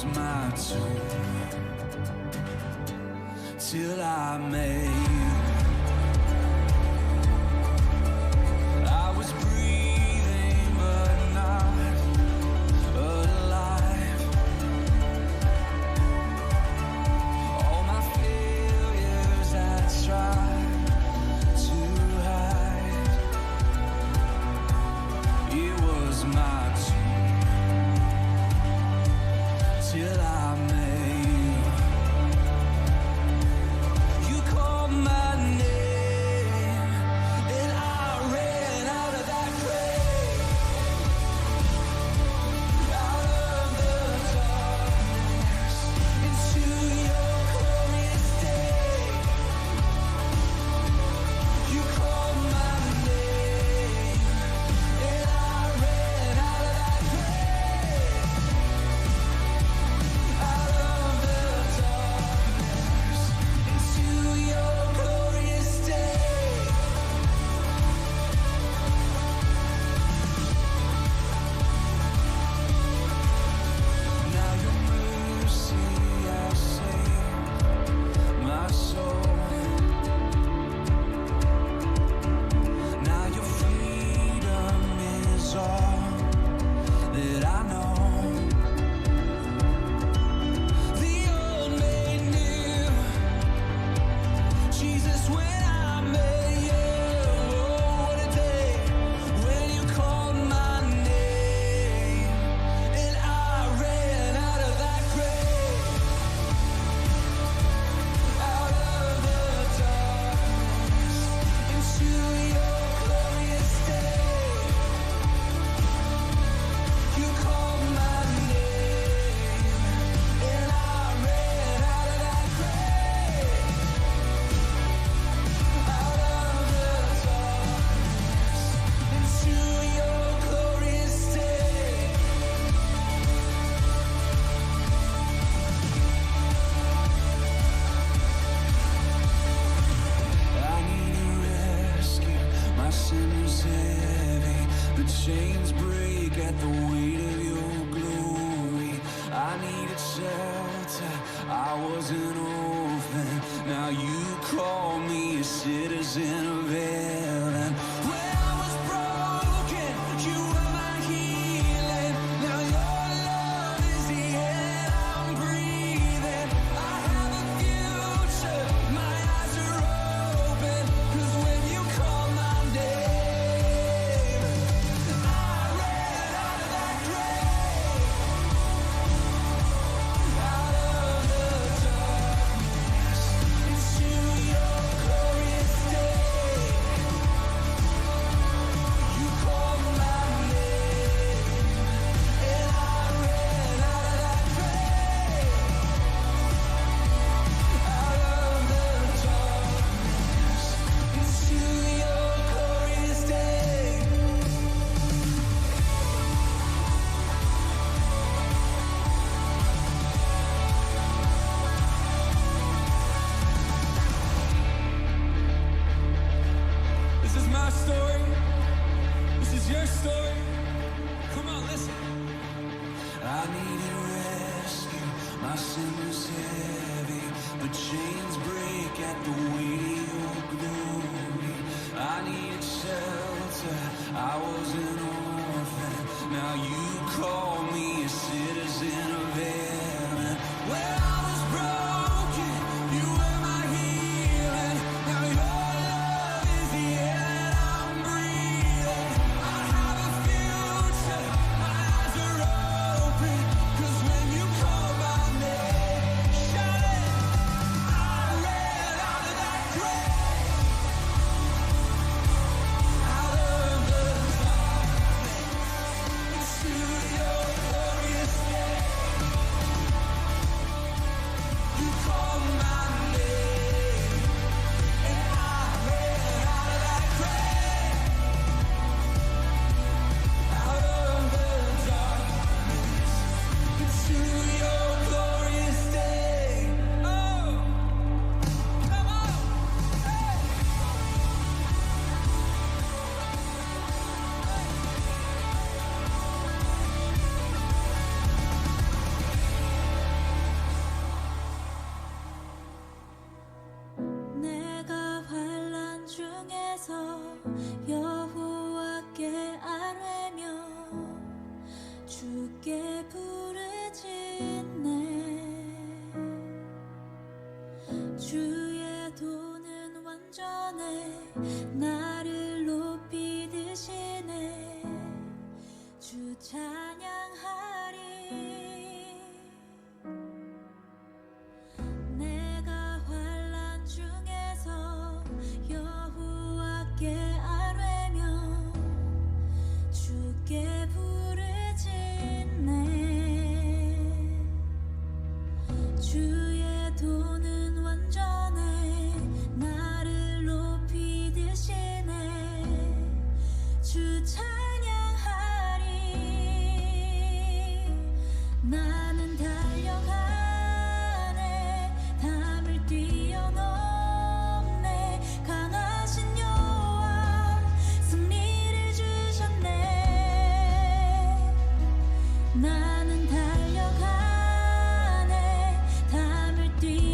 was my turn till I met you. I was breathing but not alive. All my failures I tried to hide. It was my turn till I met you. You called my name and I ran out of that grave, out of the darkness into your glorious day. You called my name and I ran out of that grave, out of the darkness into your glorious day. Now your mercy has saved my soul. Now your freedom is all that I know. The old made new, Jesus, when I met you. Oh, what a day when you called my name and I ran out of that grave, out of the darkness into your glorious day. You called my name and I ran out of that grave, out of the darkness into your glorious day. I need a rescue, my sin was heavy, the chains break at the weight of your glory. I needed shelter, I was an orphan, now you call me a citizen of heaven. When I was broken, you were my healing, now your love is the air I'm breathing. I have a future, my eyes are open, 'cause when you call my name, I ran out of that grave, out of the darkness into your glorious day. You called my name and I ran out of that grave, out of the darkness into your glorious day. This is my story. This is your story. Come on, listen. I needed rescue. My sin was heavy. The chains break at the weight of your glory. I needed shelter. I was an orphan. Now you call me a citizen of heaven. When I was broken, you were my healing. Now your love is the air that I'm breathing. I have a future, my eyes are open, 'cause when you call my name, shout it, I ran out of that grave, out of the darkness into your 주 찬양하리. 나는 달려가네 담을 뛰어넘네 강하신 여호와 승리를 주셨네. 나는 달려가네 담을 뛰어넘네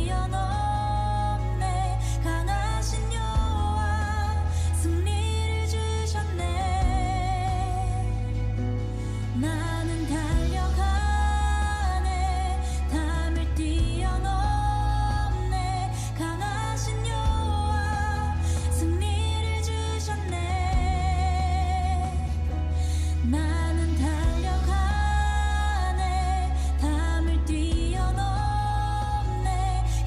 강하신 여호와 승리를 주셨네. 나는 달려가네 담을 뛰어넘네 강하신 여호와 승리를 주셨네. 나는 달려가네 담을 뛰어넘네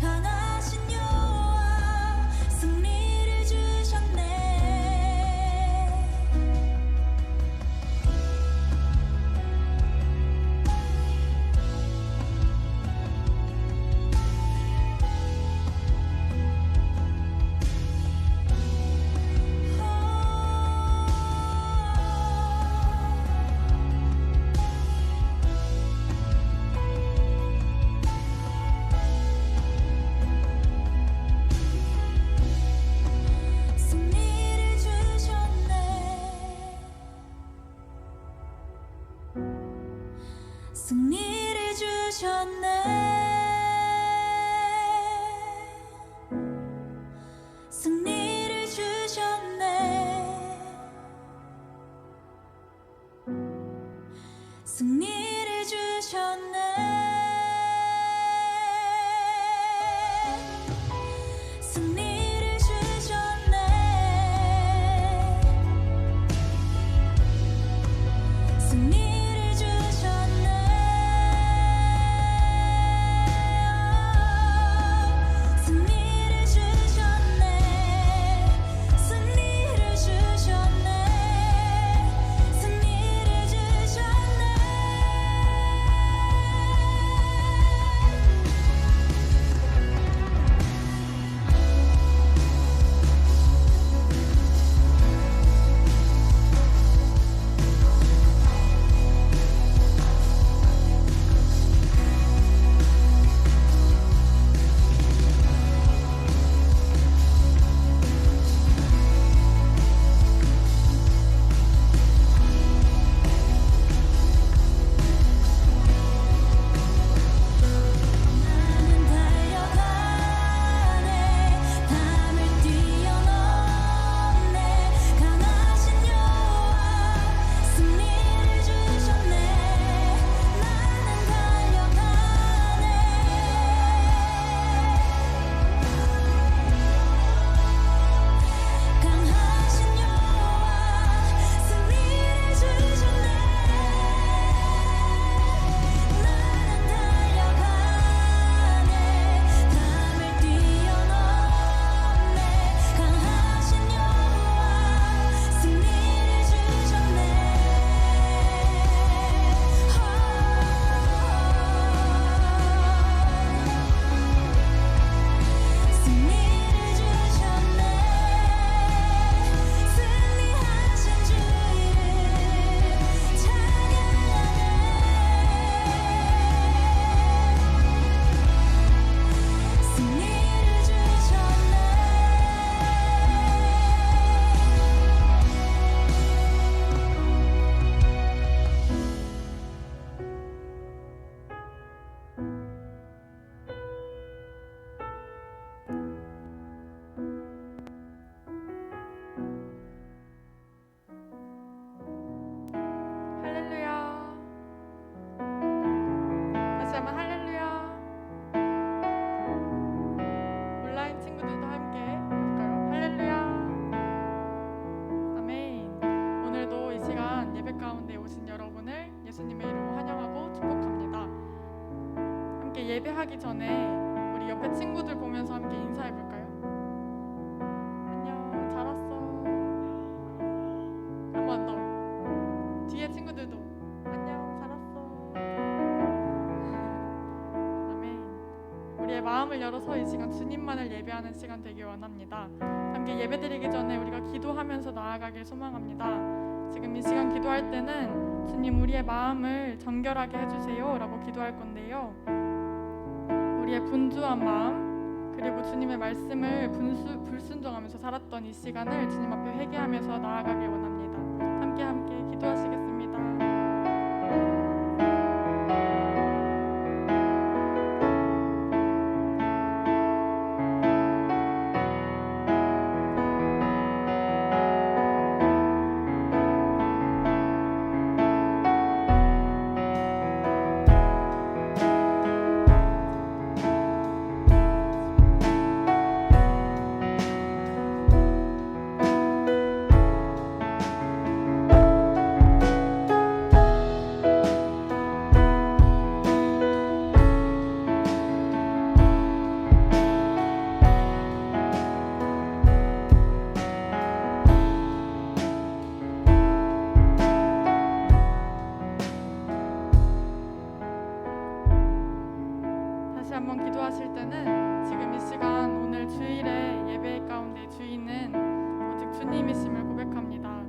강하신 여호와 승리를 주셨네. 승리를 주셨네. 승리를 주셨네. 승리를 주셨네. 승리를 주셨네. 승리를 주셨네. 승리를 주셨네. 승리를 주셨네. 승리를 주셨네. 승리를 주셨네. 나는 달려가네 담을 뛰어넘네 강하신 여호와 승리를 주셨네. 나는 달려가네 강하신 여호와 승리를 주셨네. 나는 달려가네 담을 뛰어넘네 강하신 여호와 승리를 주셨네. 승리를 주셨네. 승리하신 주 이름 찬양하네. 승리를 주셨네. 할렐루야. 다시 한번 할렐루야. 온라인 친구들도 함께 해볼까요? 할렐루야. 아멘. 오늘도 이 시간 예배 가운데 오신 여러분을 예수님의 이름으로 환영하고 축복합니다. 함께 예배하기 전에 우리 옆에 친구들 보면서 함께 인사해볼까요? 안녕, 잘 왔어. 한 번 더. 뒤에 친구들도 안녕, 잘 왔어. 아멘. 우리의 마음을 열어서 이 시간 주님만을 예배하는 시간 되길 원합니다. 함께 예배드리기 전에 우리가 기도하면서 나아가길 소망합니다. 지금 이 시간 기도할 때는 주님 우리의 마음을 정결하게 해주세요 라고 기도할 건데요. 우리의 분주한 마음 그리고 주님의 말씀을 불순종하면서 살았던 이 시간을 주님 앞에 회개하면서 나아가길 원합니다. 함께 기도하시겠습니다. 다시 한번 기도하실 때는 지금 이 시간 오늘 주일의 예배 가운데 주인은 오직 주님이심을 고백합니다.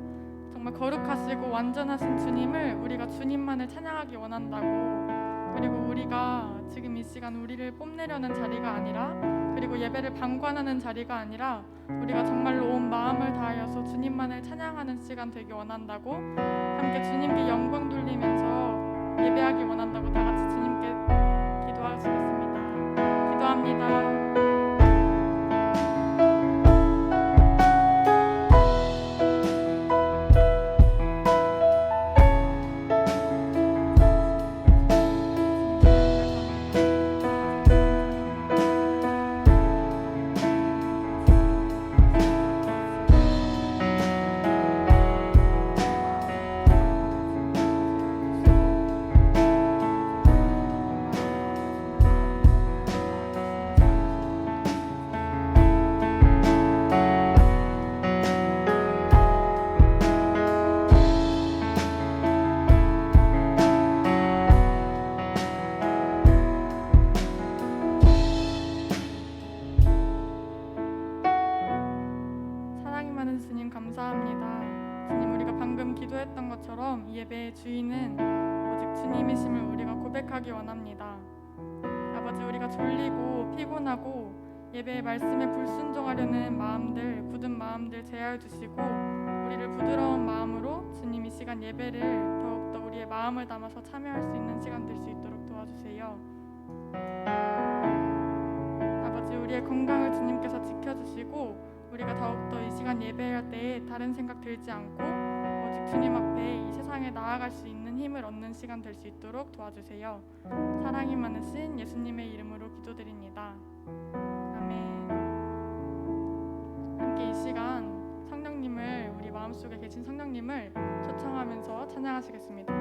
정말 거룩하시고 완전하신 주님을 우리가 주님만을 찬양하기 원한다고, 그리고 우리가 지금 이 시간 우리를 뽐내려는 자리가 아니라, 그리고 예배를 방관하는 자리가 아니라 우리가 정말로 온 마음을 다하여서 주님만을 찬양하는 시간 되기 원한다고, 함께 주님께 영광 돌리면서 예배하기 원한다고 다 같이 주님께 기도하시겠습니다. 기도합니다. 주님 감사합니다. 주님, 우리가 방금 기도했던 것처럼 이 예배의 주인은 오직 주님이심을 우리가 고백하기 원합니다. 아버지, 우리가 졸리고 피곤하고 예배의 말씀에 불순종하려는 마음들, 굳은 마음들 제하여 주시고 우리를 부드러운 마음으로 주님 이 시간 예배를 더욱더 우리의 마음을 담아서 참여할 수 있는 시간 될 수 있도록 도와주세요. 아버지, 우리의 건강을 주님께서 지켜주시고 우리가 더욱더 이 시간 예배할 때에 다른 생각 들지 않고 오직 주님 앞에 이 세상에 나아갈 수 있는 힘을 얻는 시간 될 수 있도록 도와주세요. 사랑이 많으신 예수님의 이름으로 기도드립니다. 아멘. 함께 이 시간 성령님을, 우리 마음속에 계신 성령님을 초청하면서 찬양하시겠습니다.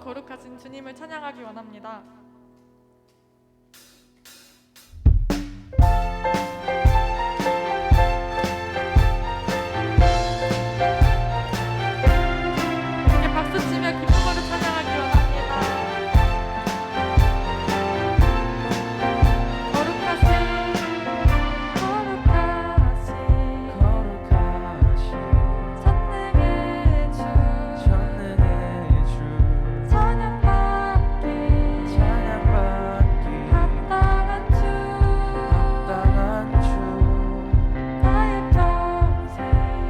거룩하신 주님을 찬양하기 원합니다. 함께 박수 치며 기쁨으로 찬양하기 원합니다. 거룩하신 천능의 주 찬양받기 합당한 주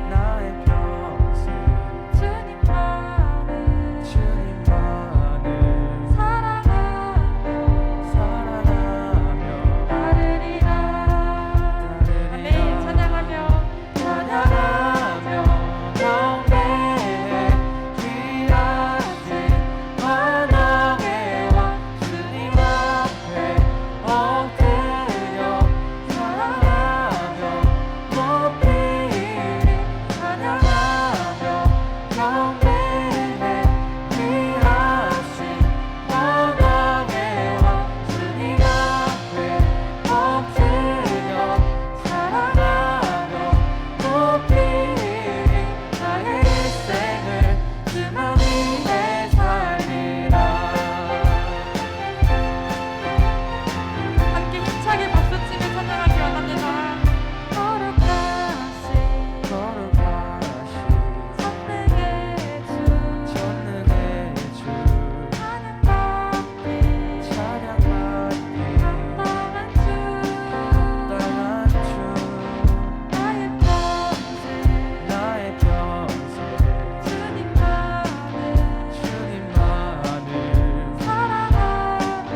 나의 평생 주님만을 사랑하며 따르리라. 아멘. 찬양하며 경배해 귀하신 만왕의 왕 주님 앞에 엎드려 사랑하며 높이리 찬양하며 경배해 귀하신 만왕의 왕 주님 앞에 엎드려 사랑하며 높이리 나의 일생을 주만 위해 살리라. 함께 힘차게 박수 치며 찬양하기 원합니다. 거룩하신 천능의 주 찬양받기 합당한 주 나의 평생 주님만을 사랑하며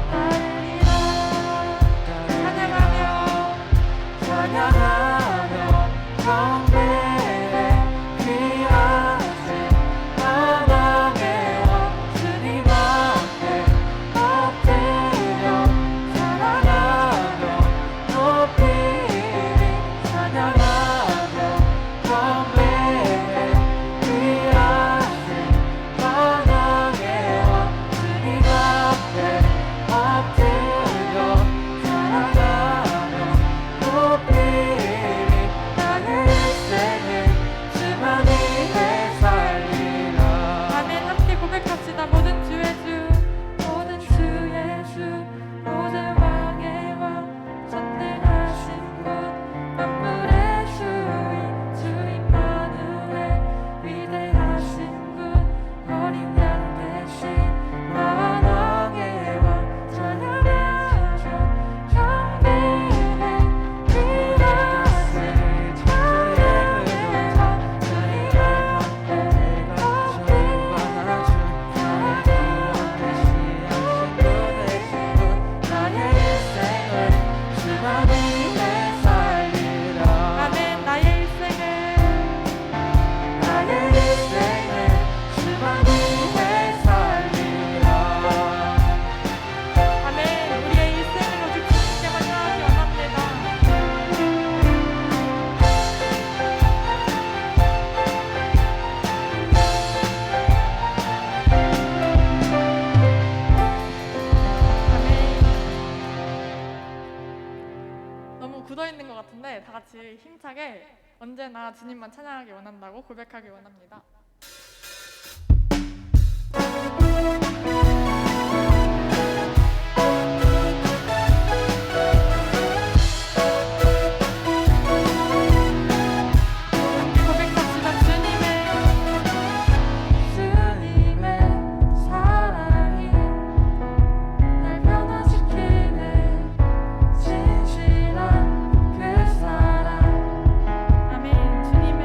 따르리라. 찬양하며 경배해 귀하신 만왕의 왕 주님 앞에 엎드려 사랑하며 높이리 찬양하며 경배해 귀하신 만왕의 왕 주님 앞에 엎드려 사랑하며 높이리 나의 일생을 주만 위해 살리라. 아멘. 함께 고백합시다. 모든 주의 주 모든 주의 주 모든 왕의 왕 전능하신 분 만물의 주인 주임마누엘 위대하신 분 어린 양 대신 만왕의 왕 찬양하며 경배해 귀하신 만왕의 왕 주님 앞에 나의 일생을 주만 위해 살리라. 아멘. 나의 일생을 주만 위해 살리라. 아멘. 우리의 일생을 오직 주님께만 향하기 원합니다. 아멘. 너무 굳어 있는 것 같은데 다 같이 힘차게 언제나 주님만 찬양하기 원한다고 고백하기 원합니다. 함께 고백합시다. 주님의 사랑이 날 변화시키네 진실한 그 사랑. 아멘. 주님의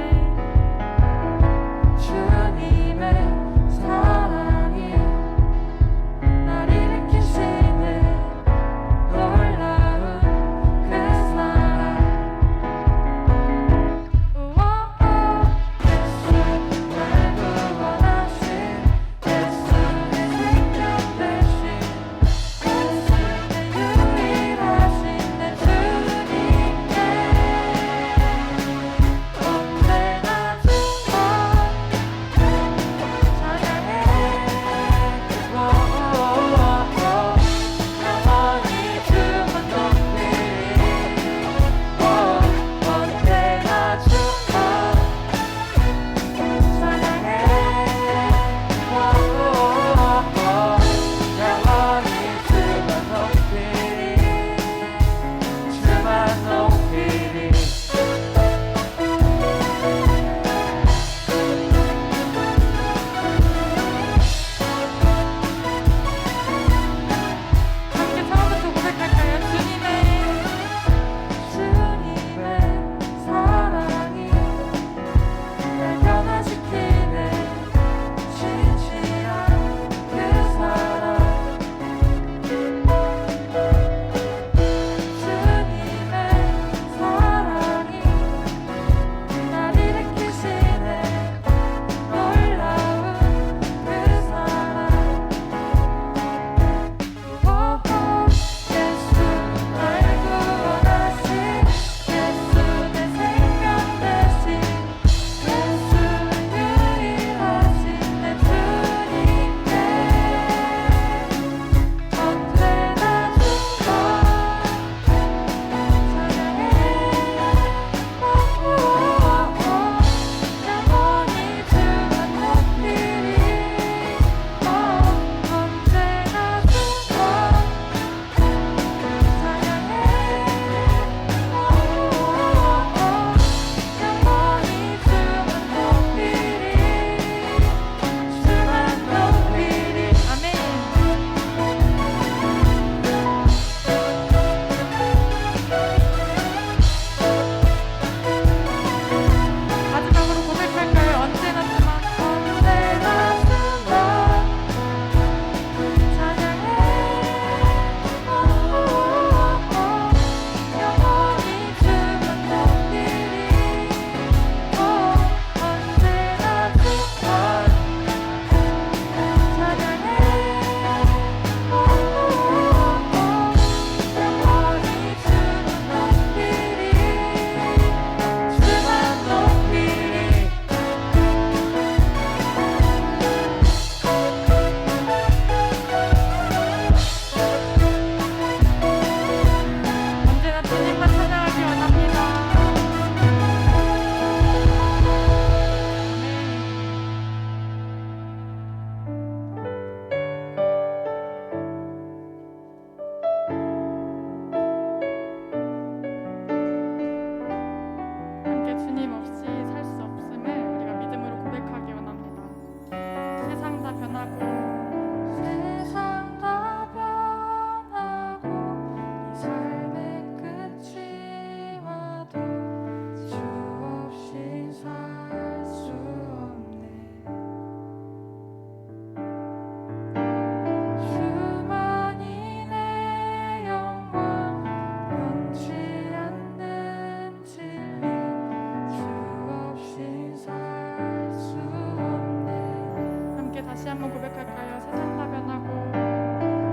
고백하여 세상 다 변하고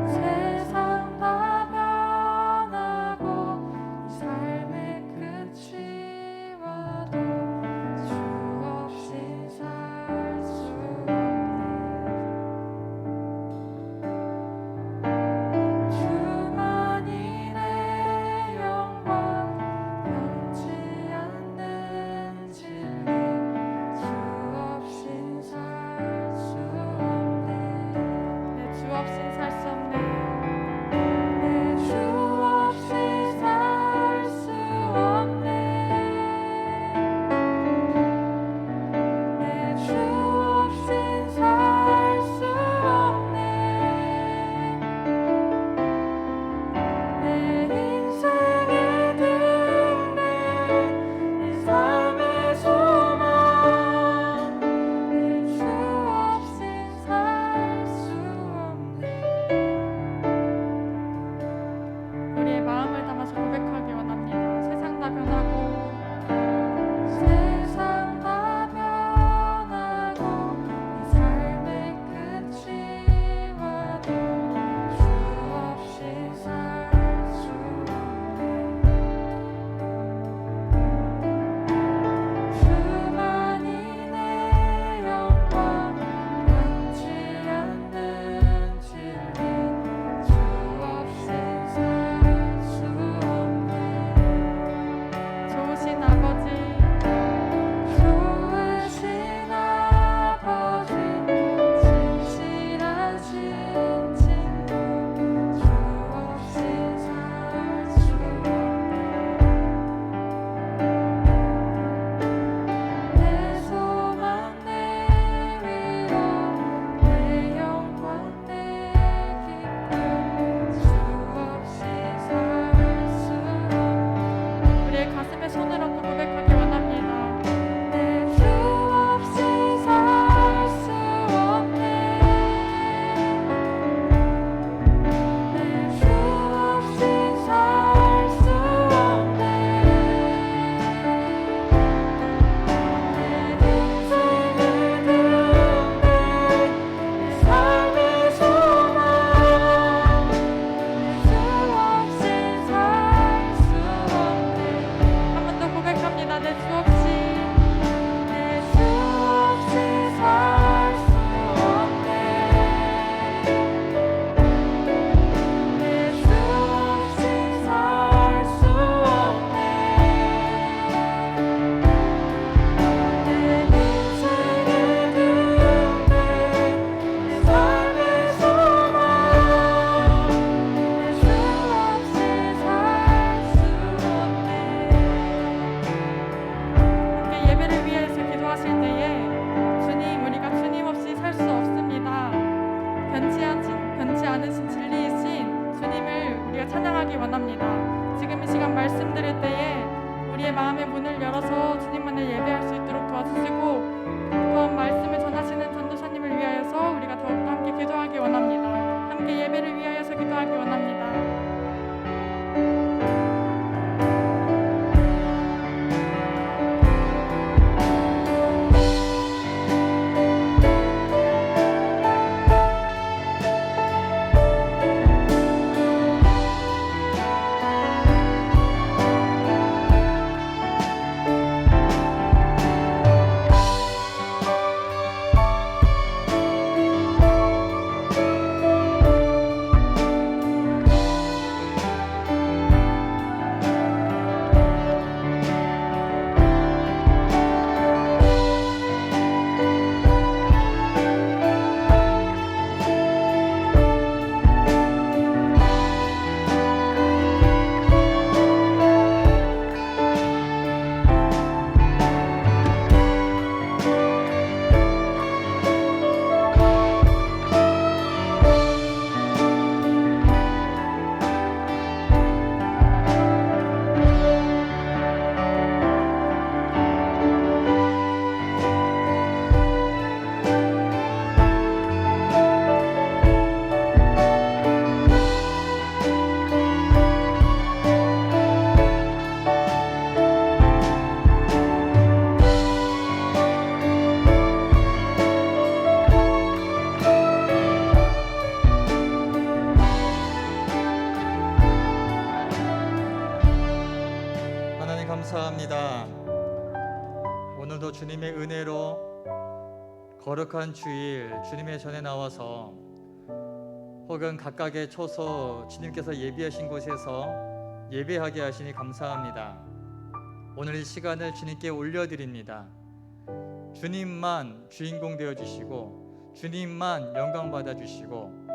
세상 다 변하고 이 삶의 끝이 와도 주 없이 살 수 없네. 주만이 내 영광 변치 않는 진리 주 없이 살 수 없네. 내 주 없인 살 수 없네. 내 주 없이 살 수 없네. 내 주 없이 살 수 없네. 내 인생의 등대 내 삶의 소망 내 주 없이 살 수 없네. 우리의 마음을 담아서 고백하기 원합니다. 세상 다 변하고 세상 다 변하고 이 삶의 끝이 와도 주 없이 살 수 없네. 주만이 내 영광 변치 않는 진리 주 없이 살 수 없네. 좋으신 아버지 좋으신 아버지 진실하신 친구 주 없이 살 수 없네. 내 소망 내 위로 내 영광 내 기쁨 주 없이 살 수 없네. 우리의 가슴에 손을 얹고 고백하기 원합니다. 내 주 없이 살 수 없네. 내 주 없이 살 수 없네. 내 인생의 등대 내 삶의 소망 내 주 없이 살 수 없네. 한 번 더 고백합니다. 내 주 없이 내 주 없이 살 수 없네. 내 주 없이 살 수 없네. 내 인생의 등대 내 삶의 소망 내 주 없이 살 수 없네. 함께 예배를 위해서 기도하실 때에 주님 우리가 주님 없이 살 수 없습니다. 변치 않으신 진리이신 주님을 우리가 찬양하기 원합니다. 지금 이 시간 말씀 들을 때에 우리의 마음의 문을 열어서 주님만을 예배할 수 있도록 도와주시고 또한 말씀을 전하시는 전도사님을 위하여서 우리가 더욱더 함께 기도하기 원합니다. 함께 예배를 위하여서 기도하기 원합니다. 감사합니다. 오늘도 주님의 은혜로 거룩한 주일 주님의 전에 나와서 혹은 각각의 처소 주님께서 예비하신 곳에서 예배하게 하시니 감사합니다. 오늘 이 시간을 주님께 올려드립니다. 주님만 주인공 되어주시고 주님만 영광 받아주시고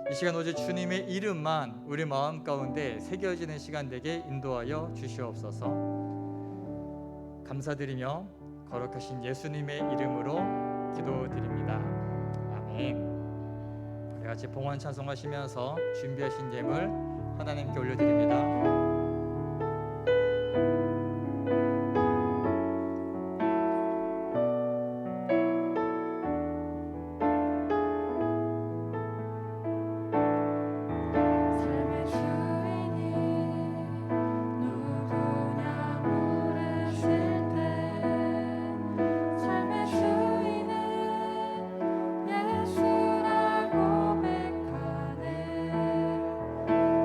이 시간 오직 주님의 이름만 우리 마음 가운데 새겨지는 시간 되게 인도하여 주시옵소서. 감사드리며 거룩하신 예수님의 이름으로 기도드립니다. 아멘. 우리 같이 봉헌 찬송하시면서 준비하신 예물 하나님께 올려드립니다. 삶의 주인이 누구냐 물으실 때 삶의 주인은 예수라고 고백하네.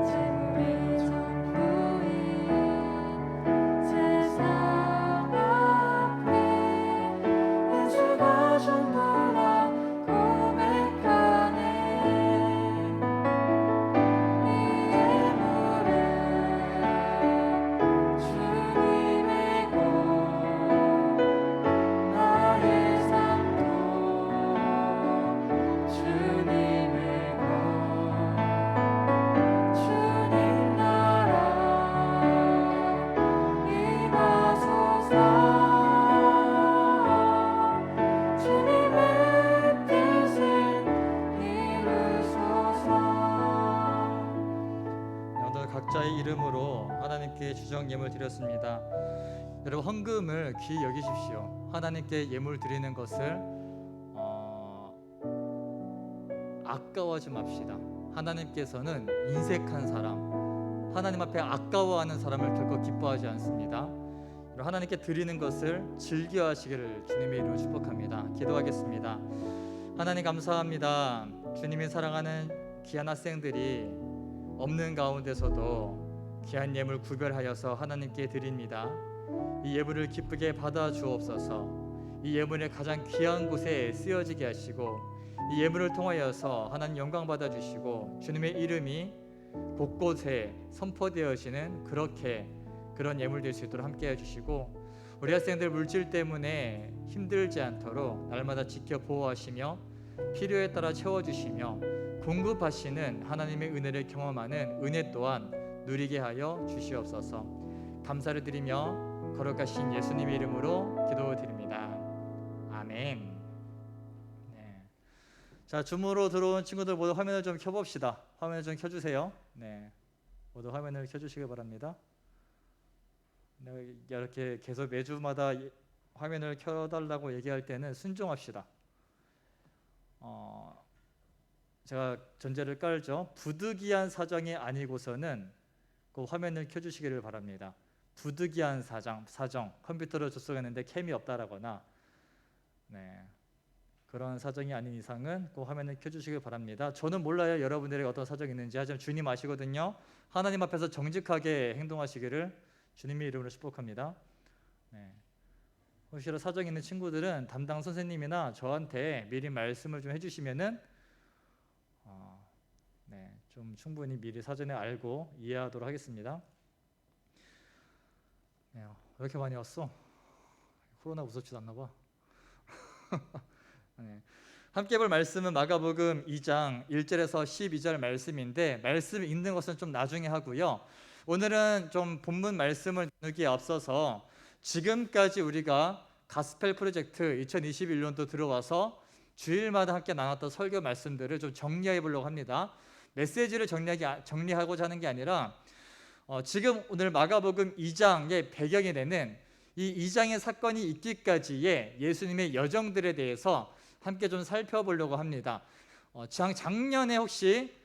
재물이 전부인 세상 앞에 예수가 전부라 고백하네. 이 예물은 주님의 것 나의 삶도 주님의 것 주님 나라 임하소서. 주님의 뜻을 이루소서. 오늘 각자의 이름으로 하나님께 주정 예물 드렸습니다. 여러분 헌금을 귀히 여기십시오. 하나님께 예물 드리는 것을 아까워하지 맙시다. 하나님께서는 인색한 사람, 하나님 앞에 아까워하는 사람을 결코 기뻐하지 않습니다. 여러분, 하나님께 드리는 것을 즐겨하시기를 주님의 이름으로 축복합니다. 기도하겠습니다. 하나님 감사합니다. 주님이 사랑하는 귀한 학생들이 없는 가운데서도 귀한 예물 구별하여서 하나님께 드립니다. 이 예물을 기쁘게 받아 주옵소서. 이 예물을 가장 귀한 곳에 쓰여지게 하시고 이 예물을 통하여서 하나님 영광 받아 주시고 주님의 이름이 곳곳에 선포되어지는 그런 예물 될 수 있도록 함께 해주시고 우리 학생들 물질 때문에 힘들지 않도록 날마다 지켜 보호하시며 필요에 따라 채워주시며 공급하시는 하나님의 은혜를 경험하는 은혜 또한 누리게 하여 주시옵소서. 감사를 드리며 거룩하신 예수님의 이름으로 기도드립니다. 아멘. 네. 자, 줌으로 들어온 친구들 모두 화면을 좀 켜봅시다. 화면을 좀 켜주세요. 네, 모두 화면을 켜주시기 바랍니다. 네, 이렇게 계속 매주마다 화면을 켜달라고 얘기할 때는 순종합시다. 제가 전제를 깔죠. 부득이한 사정이 아니고서는 그 화면을 켜주시기를 바랍니다. 부득이한 사정, 컴퓨터로 접속했는데 캠이 없다라거나 그런 사정이 아닌 이상은 그 화면을 켜주시길 바랍니다. 저는 몰라요 여러분들에게 어떤 사정이 있는지. 하지만 주님 아시거든요. 하나님 앞에서 정직하게 행동하시기를 주님의 이름으로 축복합니다. 혹시라도 사정이 있는 친구들은 담당 선생님이나 저한테 미리 말씀을 좀 해주시면은 좀 충분히 미리 사전에 알고 이해하도록 하겠습니다. 왜 이렇게 많이 왔어? 코로나 무섭지도 않나 봐. 함께 볼 말씀은 마가복음 2장 1절에서 12절 말씀인데 말씀 읽는 것은 좀 나중에 하고요. 오늘은 좀 본문 말씀을 나누기에 앞서서 지금까지 우리가 가스펠 프로젝트 2021년도 들어와서 주일마다 함께 나눴던 설교 말씀들을 좀 정리해 보려고 합니다. 메시지를 정리하고자 하는 게 아니라 지금 오늘 마가복음 2장의 배경이 되는 이 2장의 사건이 있기까지의 예수님의 여정들에 대해서 함께 좀 살펴보려고 합니다. 작년에 혹시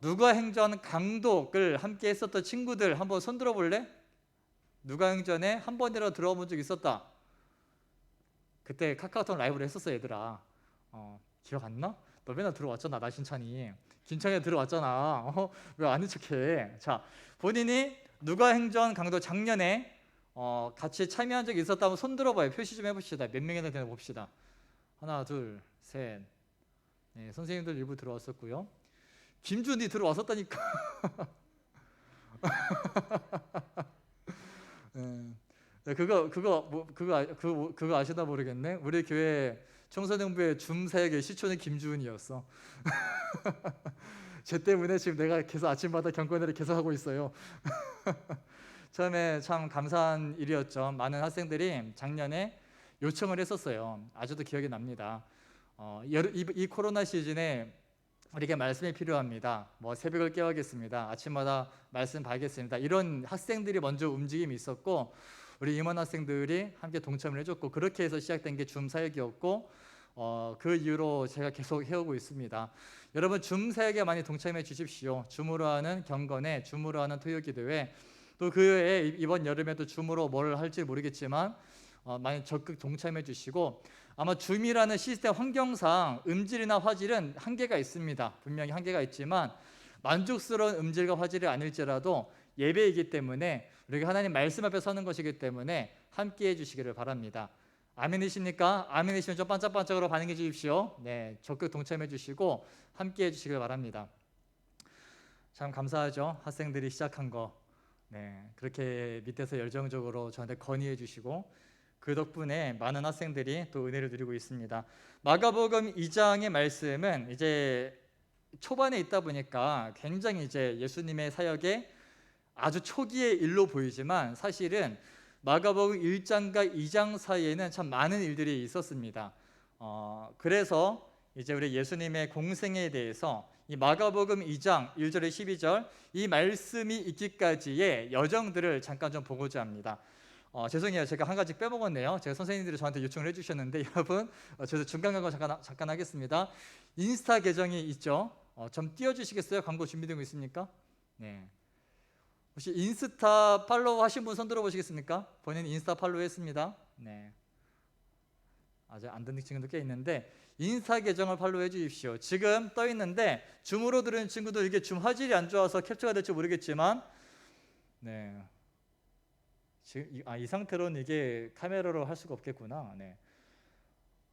누가행전 강독을 함께 했었던 친구들 한번 손 들어볼래? 누가행전에 한 번이라도 들어본 적 있었다. 그때 카카오톡 라이브로 했었어 얘들아. 기억 안 나? 너 맨날 들어왔잖아. 나신찬이 김창현 들어왔잖아. 왜 아는 척해? 자, 본인이 누가행전 강도 작년에 같이 참여한 적이 있었다면 손 들어봐요. 표시 좀 해봅시다. 몇 명이나 되나 봅시다. 하나, 둘, 셋. 네, 선생님들 일부 들어왔었고요. 김준이 들어왔었다니까. 네, 그거 아시나 모르겠네. 우리 교회 청소년부의 줌사역의 시초는 김주은이었어. 쟤 때문에 지금 내가 계속 아침마다 경건회를 계속 하고 있어요. 처음에 참 감사한 일이었죠. 많은 학생들이 작년에 요청을 했었어요. 아직도 기억이 납니다. 이 코로나 시즌에 우리에게 말씀이 필요합니다. 뭐 새벽을 깨우겠습니다. 아침마다 말씀 봐야겠습니다. 이런 학생들이 먼저 움직임이 있었고 우리 임원 학생들이 함께 동참을 해줬고 그렇게 해서 시작된 게 줌 사역이었고 그 이후로 제가 계속 해오고 있습니다. 여러분 줌 사역에 많이 동참해 주십시오. 줌으로 하는 경건회, 줌으로 하는 토요기도회 또 그 외에 이번 여름에도 줌으로 뭘 할지 모르겠지만 많이 적극 동참해 주시고 아마 줌이라는 시스템 환경상 음질이나 화질은 한계가 있습니다. 분명히 한계가 있지만 만족스러운 음질과 화질이 아닐지라도 예배이기 때문에 우리가 하나님 말씀 앞에 서는 것이기 때문에 함께해 주시기를 바랍니다. 아멘이십니까? 아멘이시면 좀 반짝반짝으로 반응해 주십시오. 네, 적극 동참해 주시고 함께해 주시길 바랍니다. 참 감사하죠. 학생들이 시작한 거. 네, 그렇게 밑에서 열정적으로 저한테 건의해 주시고 그 덕분에 많은 학생들이 또 은혜를 누리고 있습니다. 마가복음 2장의 말씀은 이제 초반에 있다 보니까 굉장히 이제 예수님의 사역의 아주 초기의 일로 보이지만 사실은 마가복음 1장과 2장 사이에는 참 많은 일들이 있었습니다. 그래서 이제 우리 예수님의 공생에 대해서 이 마가복음 2장 1절에 12절 이 말씀이 있기까지의 여정들을 잠깐 좀 보고자 합니다. 죄송해요. 제가 한 가지 빼먹었네요. 제가 선생님들이 저한테 요청을 해주셨는데 여러분 저도 중간 광고 잠깐 하겠습니다. 인스타 계정이 있죠. 좀 띄워주시겠어요? 광고 준비되고 있습니까? 네. 혹시 인스타 팔로우 하신 분 손 들어보시겠습니까? 본인 인스타 팔로우 했습니다. 네. 아직 안 듣는 친구도 꽤 있는데 인스타 계정을 팔로우 해주십시오. 지금 떠 있는데 줌으로 들은 친구도 이게 줌 화질이 안 좋아서 캡처가 될지 모르겠지만 네. 지금 이 상태로는 이게 카메라로 할 수가 없겠구나. 네.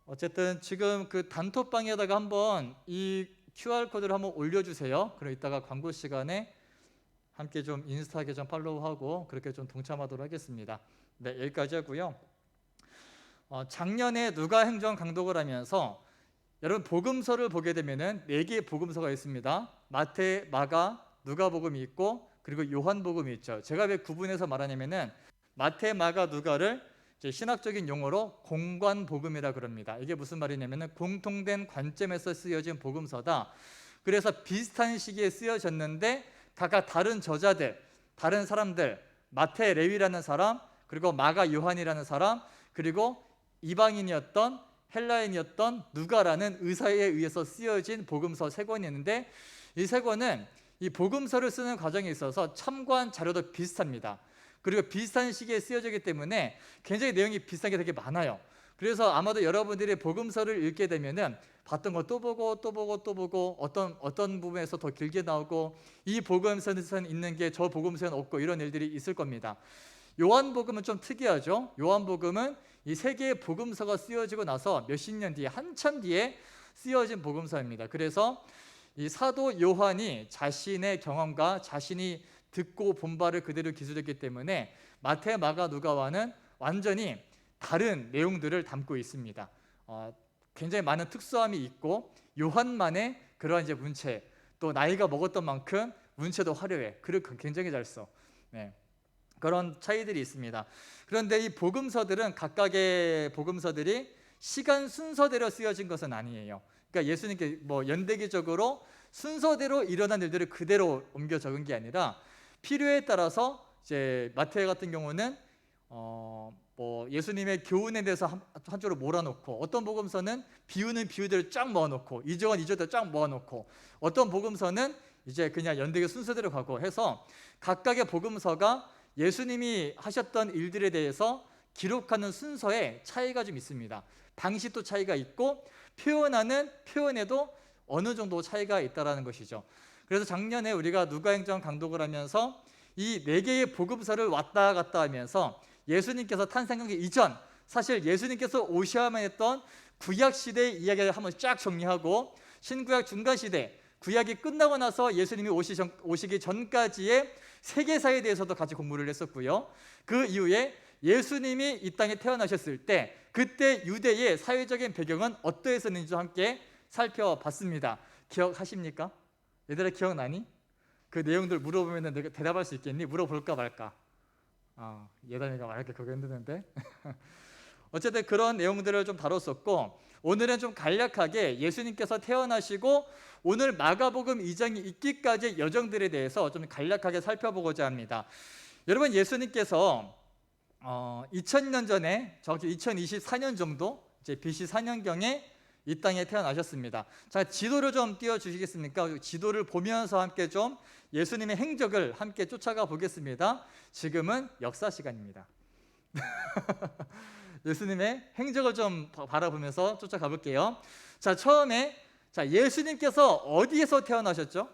어쨌든 지금 그 단톡방에다가 한번 이 QR 코드를 한번 올려주세요. 그럼 이따가 광고 시간에 함께 좀 인스타 계정 팔로우하고 그렇게 좀 동참하도록 하겠습니다. 네, 여기까지 하고요. 작년에 누가행전 강독을 하면서 여러분 복음서를 보게 되면은 4개의 복음서가 있습니다. 마태, 마가, 누가복음이 있고 그리고 요한복음이 있죠. 제가 왜 구분해서 말하냐면은 마태, 마가, 누가를 이제 신학적인 용어로 공관복음이라 그럽니다. 이게 무슨 말이냐면은 공통된 관점에서 쓰여진 복음서다. 그래서 비슷한 시기에 쓰여졌는데 각각 다른 저자들, 다른 사람들, 마태, 레위라는 사람, 그리고 마가, 요한이라는 사람, 그리고 이방인이었던 헬라인이었던 누가라는 의사에 의해서 쓰여진 복음서 3권이 있는데 이 3권은 이 복음서를 쓰는 과정에 있어서 참고한 자료도 비슷합니다. 그리고 비슷한 시기에 쓰여지기 때문에 굉장히 내용이 비슷한 게 되게 많아요. 그래서 아마도 여러분들이 복음서를 읽게 되면은 봤던 거 또 보고 또 보고 또 보고 어떤 부분에서 더 길게 나오고 이 복음서에서는 있는 게 저 복음서에는 없고 이런 일들이 있을 겁니다. 요한복음은 좀 특이하죠. 요한복음은 이 3개의 복음서가 쓰여지고 나서 몇십 년 뒤에 한참 뒤에 쓰여진 복음서입니다. 그래서 이 사도 요한이 자신의 경험과 자신이 듣고 본 바를 그대로 기술했기 때문에 마태, 마가, 누가와는 완전히 다른 내용들을 담고 있습니다. 굉장히 많은 특수함이 있고 요한만의 그러한 이제 문체 또 나이가 먹었던 만큼 문체도 화려해. 그리고 굉장히 잘 써. 네. 그런 차이들이 있습니다. 그런데 이 복음서들은 각각의 복음서들이 시간 순서대로 쓰여진 것은 아니에요. 그러니까 예수님께 뭐 연대기적으로 순서대로 일어난 일들을 그대로 옮겨 적은 게 아니라 필요에 따라서 이제 마태 같은 경우는 뭐 예수님의 교훈에 대해서 한쪽으로 몰아놓고 어떤 복음서는 비유는 비유대로 쫙 모아놓고 이절은 이절대로 쫙 모아놓고 어떤 복음서는 이제 그냥 연대기 순서대로 가고 해서 각각의 복음서가 예수님이 하셨던 일들에 대해서 기록하는 순서에 차이가 좀 있습니다. 방식도 차이가 있고 표현하는 표현에도 어느 정도 차이가 있다라는 것이죠. 그래서 작년에 우리가 누가행전 강독을 하면서 이 4개의 복음서를 왔다 갔다 하면서 예수님께서 탄생하기 이전, 사실 예수님께서 오셔야만 했던 구약 시대의 이야기를 한번 쫙 정리하고 신구약 중간 시대, 구약이 끝나고 나서 예수님이 오시기 전까지의 세계사에 대해서도 같이 공부를 했었고요. 그 이후에 예수님이 이 땅에 태어나셨을 때 그때 유대의 사회적인 배경은 어떠했었는지 함께 살펴봤습니다. 기억하십니까? 얘들아 기억나니? 그 내용들 물어보면 내가 대답할 수 있겠니? 물어볼까 말까? 예단이가 말할 게 그거 힘드는데 어쨌든 그런 내용들을 좀 다뤘었고, 오늘은 좀 간략하게 예수님께서 태어나시고 오늘 마가복음 2장이 있기까지의 여정들에 대해서 좀 간략하게 살펴보고자 합니다. 여러분, 예수님께서 2000년 전에 정확히 2024년 정도 이제 BC 4년경에 이 땅에 태어나셨습니다. 자, 지도를 좀 띄워주시겠습니까? 지도를 보면서 함께 좀 예수님의 행적을 함께 쫓아가 보겠습니다. 지금은 역사 시간입니다. 예수님의 행적을 좀 바라보면서 쫓아가 볼게요. 자, 처음에 예수님께서 어디에서 태어나셨죠?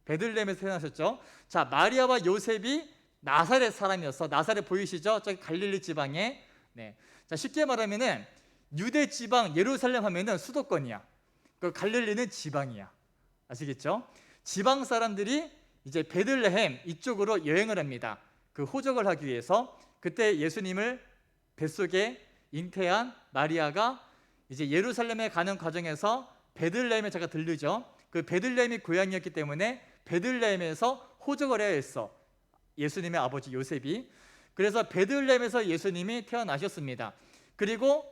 베들레헴에서 태어나셨죠. 자, 마리아와 요셉이 나사렛 사람이었어. 나사렛 보이시죠? 저기 갈릴리 지방에. 네. 자, 쉽게 말하면은 유대 지방 예루살렘 하면은 수도권이야. 그 갈릴리는 지방이야. 아시겠죠? 지방 사람들이 이제 베들레헴 이쪽으로 여행을 합니다. 그 호적을 하기 위해서. 그때 예수님을 뱃속에 잉태한 마리아가 이제 예루살렘에 가는 과정에서 베들레헴에 제가 들르죠. 그 베들레헴이 고향이었기 때문에 베들레헴에서 호적을 해야 했어. 예수님의 아버지 요셉이. 그래서 베들레헴에서 예수님이 태어나셨습니다. 그리고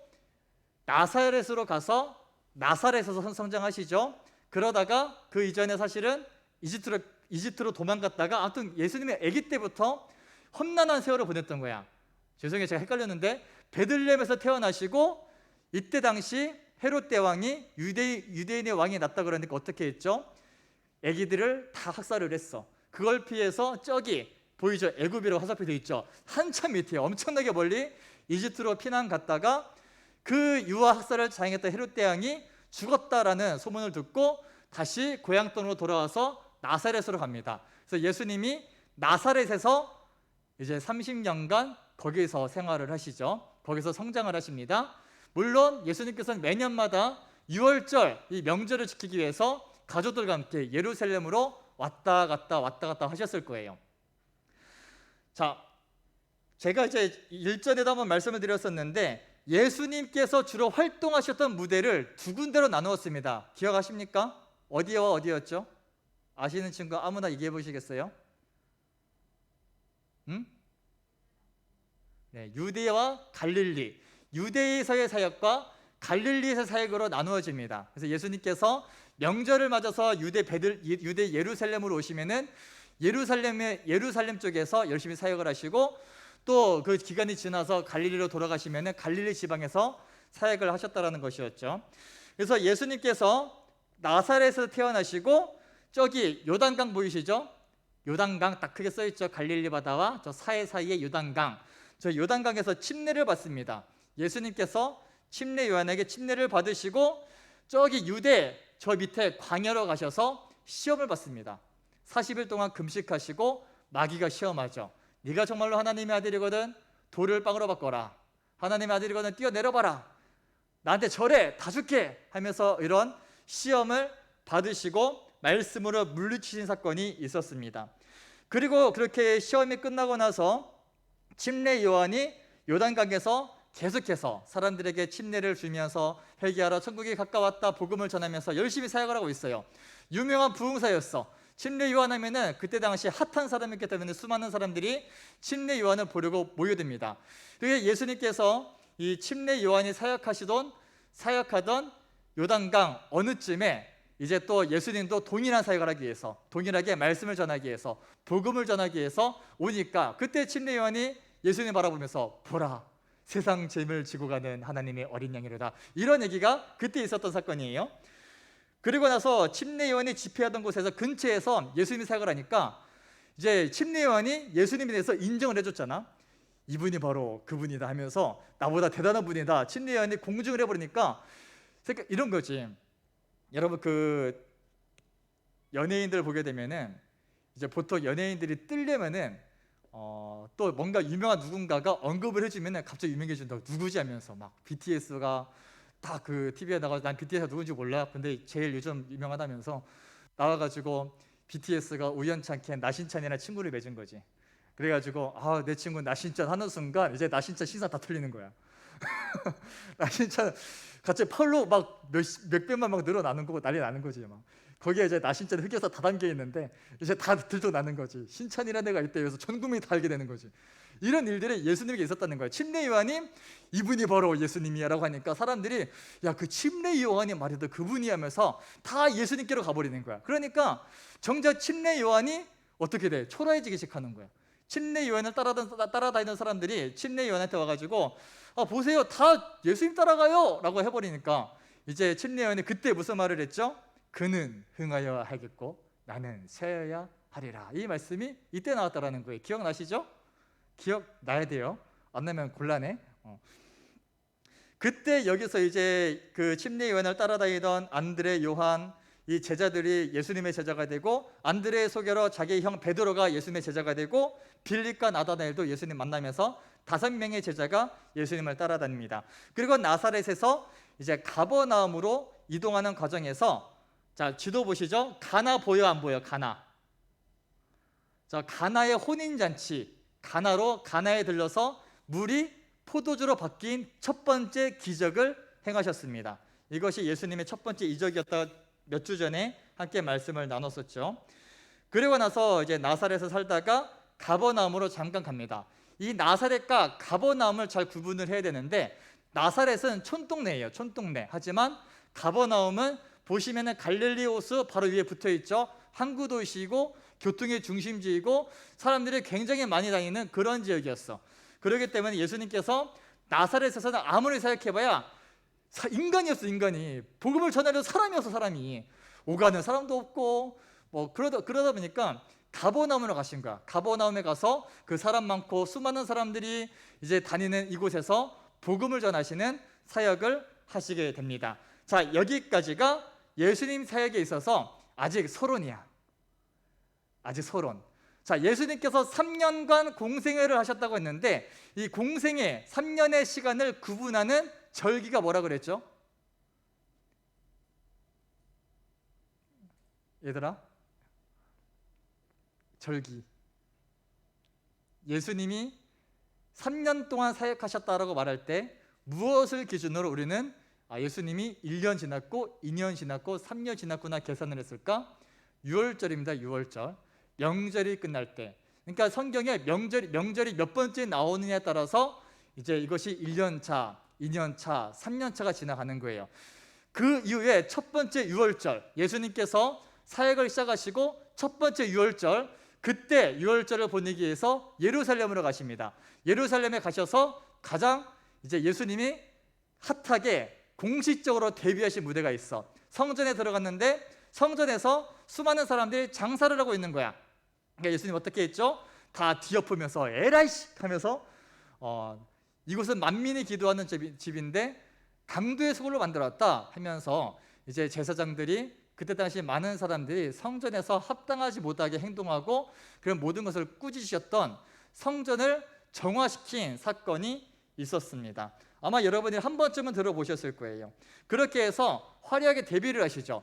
나사렛으로 가서 나사렛에서 성장하시죠. 그러다가 그 이전에 사실은 이집트로 도망갔다가 아무튼 예수님이 아기 때부터 험난한 세월을 보냈던 거야. 죄송해요, 제가 헷갈렸는데 베들레헴에서 태어나시고 이때 당시 헤롯 대왕이 유대인의 왕이 났다 그러니까 어떻게 했죠? 아기들을 다 학살을 했어. 그걸 피해서 저기 보이죠? 애굽이라고 화살표 되어 있죠? 한참 밑에 엄청나게 멀리 이집트로 피난 갔다가 그 유아 학살을 자행했던 헤롯 대왕이 죽었다라는 소문을 듣고 다시 고향 땅으로 돌아와서 나사렛으로 갑니다. 그래서 예수님이 나사렛에서 이제 30년간 거기서 생활을 하시죠. 거기서 성장을 하십니다. 물론 예수님께서는 매년마다 6월절 이 명절을 지키기 위해서 가족들과 함께 예루살렘으로 왔다 갔다 하셨을 거예요. 자, 제가 이제 일전에도 한번 말씀을 드렸었는데 예수님께서 주로 활동하셨던 무대를 두 군데로 나누었습니다. 기억하십니까? 어디와 어디였죠? 아시는 친구 아무나 얘기해 보시겠어요? 네, 유대와 갈릴리, 유대에서의 사역과 갈릴리에서의 사역으로 나누어집니다. 그래서 예수님께서 명절을 맞아서 유대 예루살렘으로 오시면은 예루살렘 쪽에서 열심히 사역을 하시고 또 그 기간이 지나서 갈릴리로 돌아가시면은 갈릴리 지방에서 사역을 하셨다라는 것이었죠. 그래서 예수님께서 나사렛에서 태어나시고 저기 요단강 보이시죠? 요단강 딱 크게 써 있죠. 갈릴리 바다와 저 사이의 요단강. 저 요단강에서 침례를 받습니다. 예수님께서 침례 요한에게 침례를 받으시고 저기 유대 저 밑에 광야로 가셔서 시험을 받습니다. 40일 동안 금식하시고 마귀가 시험하죠. 네가 정말로 하나님의 아들이거든 돌을 빵으로 바꿔라. 하나님의 아들이거든 뛰어내려봐라. 나한테 절해 다 줄게 하면서 이런 시험을 받으시고 말씀으로 물리치신 사건이 있었습니다. 그리고 그렇게 시험이 끝나고 나서 침례 요한이 요단강에서 계속해서 사람들에게 침례를 주면서 회개하라 천국이 가까웠다 복음을 전하면서 열심히 사역을 하고 있어요. 유명한 부흥사였어. 침례 요한 하면은 그때 당시 핫한 사람이었기 때문에 수많은 사람들이 침례 요한을 보려고 모여듭니다. 그래서 예수님께서 이 침례 요한이 사역하던 요단강 어느쯤에 이제 또 예수님도 동일한 사역을 하기 위해서 동일하게 말씀을 전하기 위해서 복음을 전하기 위해서 오니까 그때 침례 요한이 예수님 바라보면서 보라 세상 죄를 지고 가는 하나님의 어린 양이로다. 이런 얘기가 그때 있었던 사건이에요. 그리고 나서 침례 요한이 집회하던 곳에서 근처에서 예수님이 사역을 하니까 이제 침례 요한이 예수님에 대해서 인정을 해줬잖아. 이분이 바로 그분이다 하면서 나보다 대단한 분이다. 침례 요한이 공증을 해버리니까 이런 거지. 여러분 그 연예인들 보게 되면은 이제 보통 연예인들이 뜨려면은 또 뭔가 유명한 누군가가 언급을 해주면 갑자기 유명해진다고 누구지 하면서 막 BTS가 다 그 TV에 나가서 난 BTS가 누군지 몰라. 근데 제일 요즘 유명하다면서 나와가지고 BTS가 우연찮게 나신찬이라는 친구를 맺은 거지. 그래가지고 내 친구 나신찬 하는 순간 이제 나신찬 시선 다 틀리는 거야. 나신찬 갑자기 팔로 막 몇 배만 막 늘어나는 거고 난리 나는 거지. 막 거기에 이제 나신찬 흑역사 다 담겨 있는데 이제 다 들통나는 거지. 신찬이라는 애가 있대. 그래서 전 국민이 다 알게 되는 거지. 이런 일들이 예수님에게 있었다는 거예요. 침례 요한이 이분이 바로 예수님이야라고 하니까 사람들이 야, 그 침례 요한이 말해도 그분이 하면서 다 예수님께로 가버리는 거야. 그러니까 정작 침례 요한이 어떻게 돼? 초라해지기 시작하는 거야. 침례 요한을 따라다니는 사람들이 침례 요한한테 와가지고 보세요, 다 예수님 따라가요 라고 해버리니까 이제 침례 요한이 그때 무슨 말을 했죠? 그는 흥하여야 하겠고 나는 쇠하여야 하리라. 이 말씀이 이때 나왔다라는 거예요. 기억나시죠? 기억나야 돼요. 안 나면 곤란해. 그때 여기서 이제 그 침례 요한을 따라다니던 안드레, 요한 이 제자들이 예수님의 제자가 되고 안드레의 소개로 자기의 형 베드로가 예수님의 제자가 되고 빌립과 나다나엘도 예수님 만나면서 5명의 제자가 예수님을 따라다닙니다. 그리고 나사렛에서 이제 가버나움으로 이동하는 과정에서 자, 지도 보시죠. 가나 보여 안 보여? 가나. 자, 가나의 혼인잔치, 가나에 들려서 물이 포도주로 바뀐 첫 번째 기적을 행하셨습니다. 이것이 예수님의 첫 번째 이적이었다. 몇 주 전에 함께 말씀을 나눴었죠. 그리고 나서 이제 나사렛에서 살다가 가버나움으로 잠깐 갑니다. 이 나사렛과 가버나움을 잘 구분을 해야 되는데 나사렛은 촌동네예요. 촌동네. 하지만 가버나움은 보시면은 갈릴리 호수 바로 위에 붙어 있죠. 항구 도시이고 교통의 중심지이고 사람들이 굉장히 많이 다니는 그런 지역이었어. 그렇기 때문에 예수님께서 나사렛에서는 아무리 생각해봐야 인간이었어. 인간이 복음을 전하려는 사람이었어. 사람이 오가는 사람도 없고 뭐 그러다 보니까 가버나움으로 가신 거야. 가버나움에 가서 그 사람 많고 수많은 사람들이 이제 다니는 이곳에서 복음을 전하시는 사역을 하시게 됩니다. 자, 여기까지가 예수님 사역에 있어서 아직 서론이야. 아직 서론. 자, 예수님께서 3년간 공생애를 하셨다고 했는데 이 공생애 3년의 시간을 구분하는 절기가 뭐라 그랬죠? 얘들아, 절기. 예수님이 3년 동안 사역하셨다라고 말할 때 무엇을 기준으로 우리는 예수님이 1년 지났고 2년 지났고 3년 지났구나 계산을 했을까? 6월절입니다. 6월절. 명절이 끝날 때. 그러니까 성경에 명절이 몇 번째 나오느냐에 따라서 이제 이것이 1년 차, 2년 차, 3년 차가 지나가는 거예요. 그 이후에 첫 번째 6월절, 예수님께서 사역을 시작하시고 첫 번째 6월절, 그때 6월절을 보내기 위해서 예루살렘으로 가십니다. 예루살렘에 가셔서 가장 이제 예수님이 핫하게 공식적으로 데뷔하신 무대가 있어. 성전에 들어갔는데 성전에서 수많은 사람들이 장사를 하고 있는 거야. 그러니까 예수님 어떻게 했죠? 다 뒤엎으면서 에라이씨 하면서 이곳은 만민이 기도하는 집인데 강도의 소굴로 만들었다 하면서 이제 제사장들이 그때 당시 많은 사람들이 성전에서 합당하지 못하게 행동하고 그런 모든 것을 꾸짖으셨던 성전을 정화시킨 사건이 있었습니다. 아마 여러분이 한 번쯤은 들어보셨을 거예요. 그렇게 해서 화려하게 데뷔를 하시죠.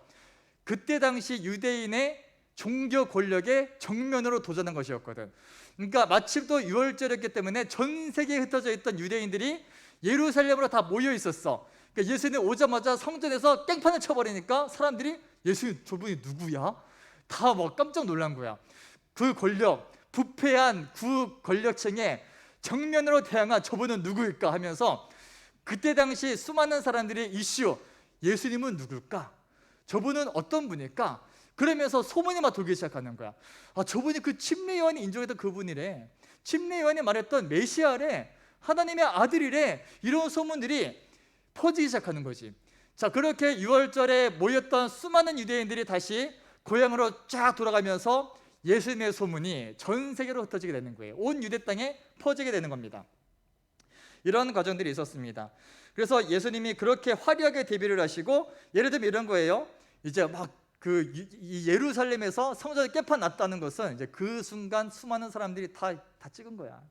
그때 당시 유대인의 종교 권력의 정면으로 도전한 것이었거든. 그러니까 마침 또 6월절이었기 때문에 전 세계에 흩어져 있던 유대인들이 예루살렘으로 다 모여 있었어. 그러니까 예수님 오자마자 성전에서 깽판을 쳐버리니까 사람들이 예수님 저분이 누구야? 다 뭐 깜짝 놀란 거야. 그 권력, 부패한 그 권력층에 정면으로 대항한 저분은 누구일까 하면서 그때 당시 수많은 사람들의 이슈, 예수님은 누굴까? 저분은 어떤 분일까? 그러면서 소문이 막 돌기 시작하는 거야. 저분이 그 침례 요한이 인정했던 그분이래. 침례 요한이 말했던 메시아래. 하나님의 아들이래. 이런 소문들이 퍼지기 시작하는 거지. 자, 그렇게 6월절에 모였던 수많은 유대인들이 다시 고향으로 쫙 돌아가면서 예수님의 소문이 전 세계로 흩어지게 되는 거예요. 온 유대 땅에 퍼지게 되는 겁니다. 이런 과정들이 있었습니다. 그래서 예수님이 그렇게 화려하게 데뷔를 하시고 예를 들면 이런 거예요. 이제 막 이 예루살렘에서 성전이 깨판 났다는 것은 이제 그 순간 수많은 사람들이 다 찍은 거야.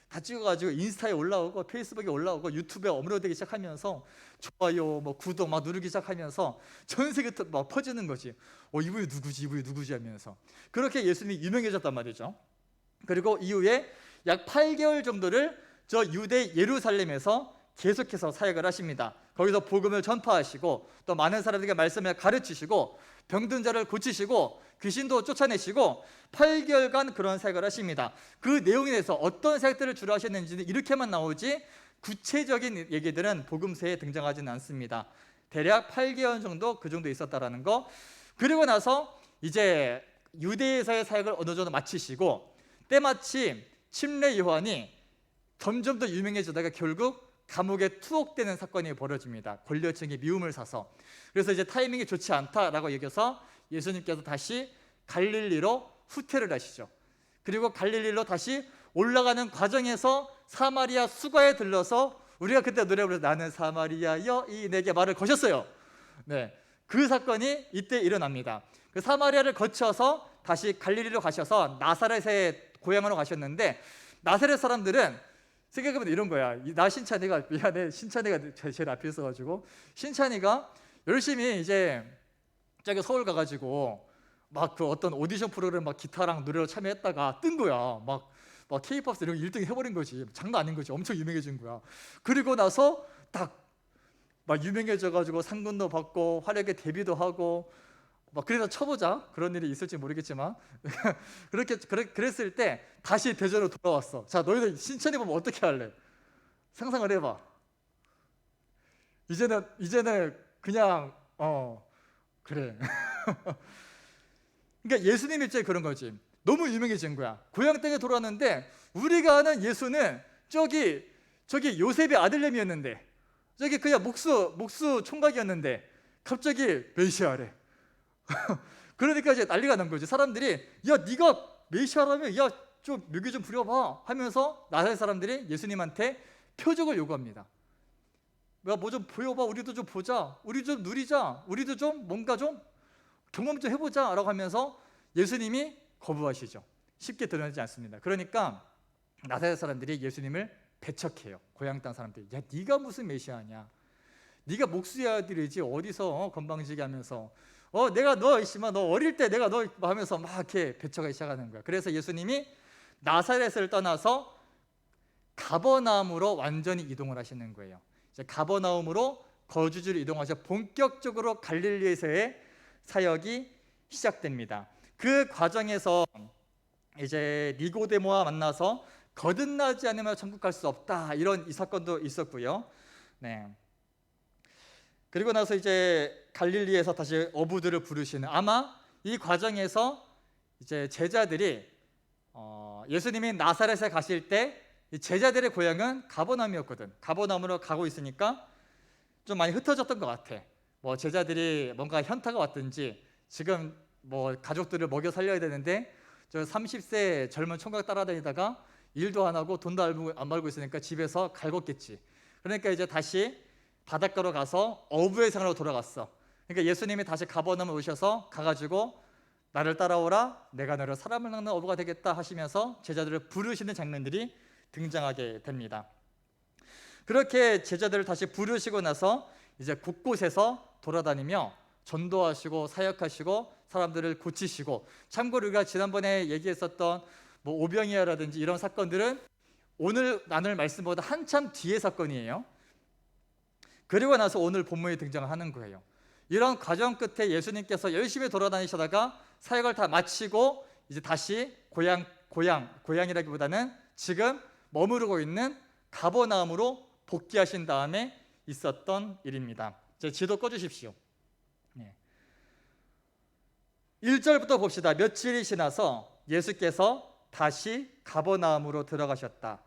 다 찍어가지고 인스타에 올라오고 페이스북에 올라오고 유튜브에 업로드되기 시작하면서 좋아요, 뭐 구독 막 누르기 시작하면서 전 세계에 막 퍼지는 거지. 이분이 누구지 하면서 그렇게 예수님이 유명해졌단 말이죠. 그리고 이후에 약 8개월 정도를 저 유대 예루살렘에서 계속해서 사역을 하십니다. 거기서 복음을 전파하시고 또 많은 사람들에게 말씀을 가르치시고 병든 자를 고치시고 귀신도 쫓아내시고 8개월간 그런 사역을 하십니다. 그 내용에 대해서 어떤 사역들을 주로 하셨는지는 이렇게만 나오지 구체적인 얘기들은 복음서에 등장하지는 않습니다. 대략 8개월 정도 그 정도 있었다라는 거. 그리고 나서 이제 유대에서의 사역을 어느 정도 마치시고 때마침 침례 요한이 점점 더 유명해지다가 결국 감옥에 투옥되는 사건이 벌어집니다. 권력층이 미움을 사서. 그래서 이제 타이밍이 좋지 않다라고 여겨서 예수님께서 다시 갈릴리로 후퇴를 하시죠. 그리고 갈릴리로 다시 올라가는 과정에서 사마리아 수가에 들러서 우리가 그때 노래 부르면서 나는 사마리아 여인에게 말을 거셨어요. 네, 그 사건이 이때 일어납니다. 그 사마리아를 거쳐서 다시 갈릴리로 가셔서 나사렛의 고향으로 가셨는데 나사렛 사람들은 생각해보면 이런 거야. 나 신찬이가 미안해. 신찬이가 제일 앞에 있어가지고 신찬이가 열심히 이제 저기 서울 가가지고 막 그 어떤 오디션 프로그램 막 기타랑 노래로 참여했다가 뜬 거야. 막 K-pop 이런 거 1등 해버린 거지. 장난 아닌 거지. 엄청 유명해진 거야. 그리고 나서 딱 막 유명해져가지고 상금도 받고 화려하게 데뷔도 하고 막 그래서 쳐보자. 그런 일이 있을지 모르겠지만 그랬을 때 다시 대전으로 돌아왔어. 자, 너희들 신천이 보면 어떻게 할래? 상상을 해봐. 이제는 그냥 그래. 그러니까 예수님 입장에 그런 거지. 너무 유명해진 거야. 고향 땅에 돌아왔는데 우리가 아는 예수는 저기 요셉의 아들내미였는데 저기 그냥 목수 총각이었는데 갑자기 메시아래. 그러니까 이제 난리가 난 거지. 사람들이 야 네가 메시아라면 야 좀 묘기 좀 부려봐 하면서 나사렛 사람들이 예수님한테 표적을 요구합니다. 야 뭐 좀 보여봐. 우리도 좀 보자. 우리 좀 누리자. 우리도 좀 뭔가 좀 경험 좀 해보자 라고 하면서 예수님이 거부하시죠. 쉽게 드러나지 않습니다. 그러니까 나사렛 사람들이 예수님을 배척해요. 고향 땅 사람들이 야 네가 무슨 메시아냐. 네가 목수의 아들이지 어디서 건방지게 하면서 내가 너 어릴 때 내가 너 하면서 막 이렇게 배척하기 시작하는 거야. 그래서 예수님이 나사렛을 떠나서 가버나움으로 완전히 이동을 하시는 거예요. 이제 가버나움으로 거주지로 이동하셔 본격적으로 갈릴리에서의 사역이 시작됩니다. 그 과정에서 이제 니고데모와 만나서 거듭나지 않으면 천국 갈 수 없다 이런 이 사건도 있었고요. 네. 그리고 나서 이제 갈릴리에서 다시 어부들을 부르시는 아마 이 과정에서 이제 제자들이 예수님이 나사렛에 가실 때 제자들의 고향은 가버나움이었거든. 가버나움으로 가고 있으니까 좀 많이 흩어졌던 것 같아. 뭐 제자들이 뭔가 현타가 왔든지 지금 뭐 가족들을 먹여 살려야 되는데 저 30세 젊은 총각 따라다니다가 일도 안 하고 돈도 안 벌고 있으니까 집에서 갈궜겠지. 그러니까 이제 다시 바닷가로 가서 어부의 생활로 돌아갔어. 그러니까 예수님이 다시 가버나움에 오셔서 가가지고 나를 따라오라 내가 너를 사람을 낚는 어부가 되겠다 하시면서 제자들을 부르시는 장면들이 등장하게 됩니다. 그렇게 제자들을 다시 부르시고 나서 이제 곳곳에서 돌아다니며 전도하시고 사역하시고 사람들을 고치시고 참고로 우리가 지난번에 얘기했었던 뭐 오병이어라든지 이런 사건들은 오늘 나눌 말씀보다 한참 뒤의 사건이에요. 그리고 나서 오늘 본문에 등장하는 거예요. 이런 과정 끝에 예수님께서 열심히 돌아다니시다가 사역을 다 마치고 이제 다시 고향이라기보다는 지금 머무르고 있는 가버나움으로 복귀하신 다음에 있었던 일입니다. 제 지도 꺼주십시오. 1절부터 봅시다. 며칠이 지나서 예수께서 다시 가버나움으로 들어가셨다.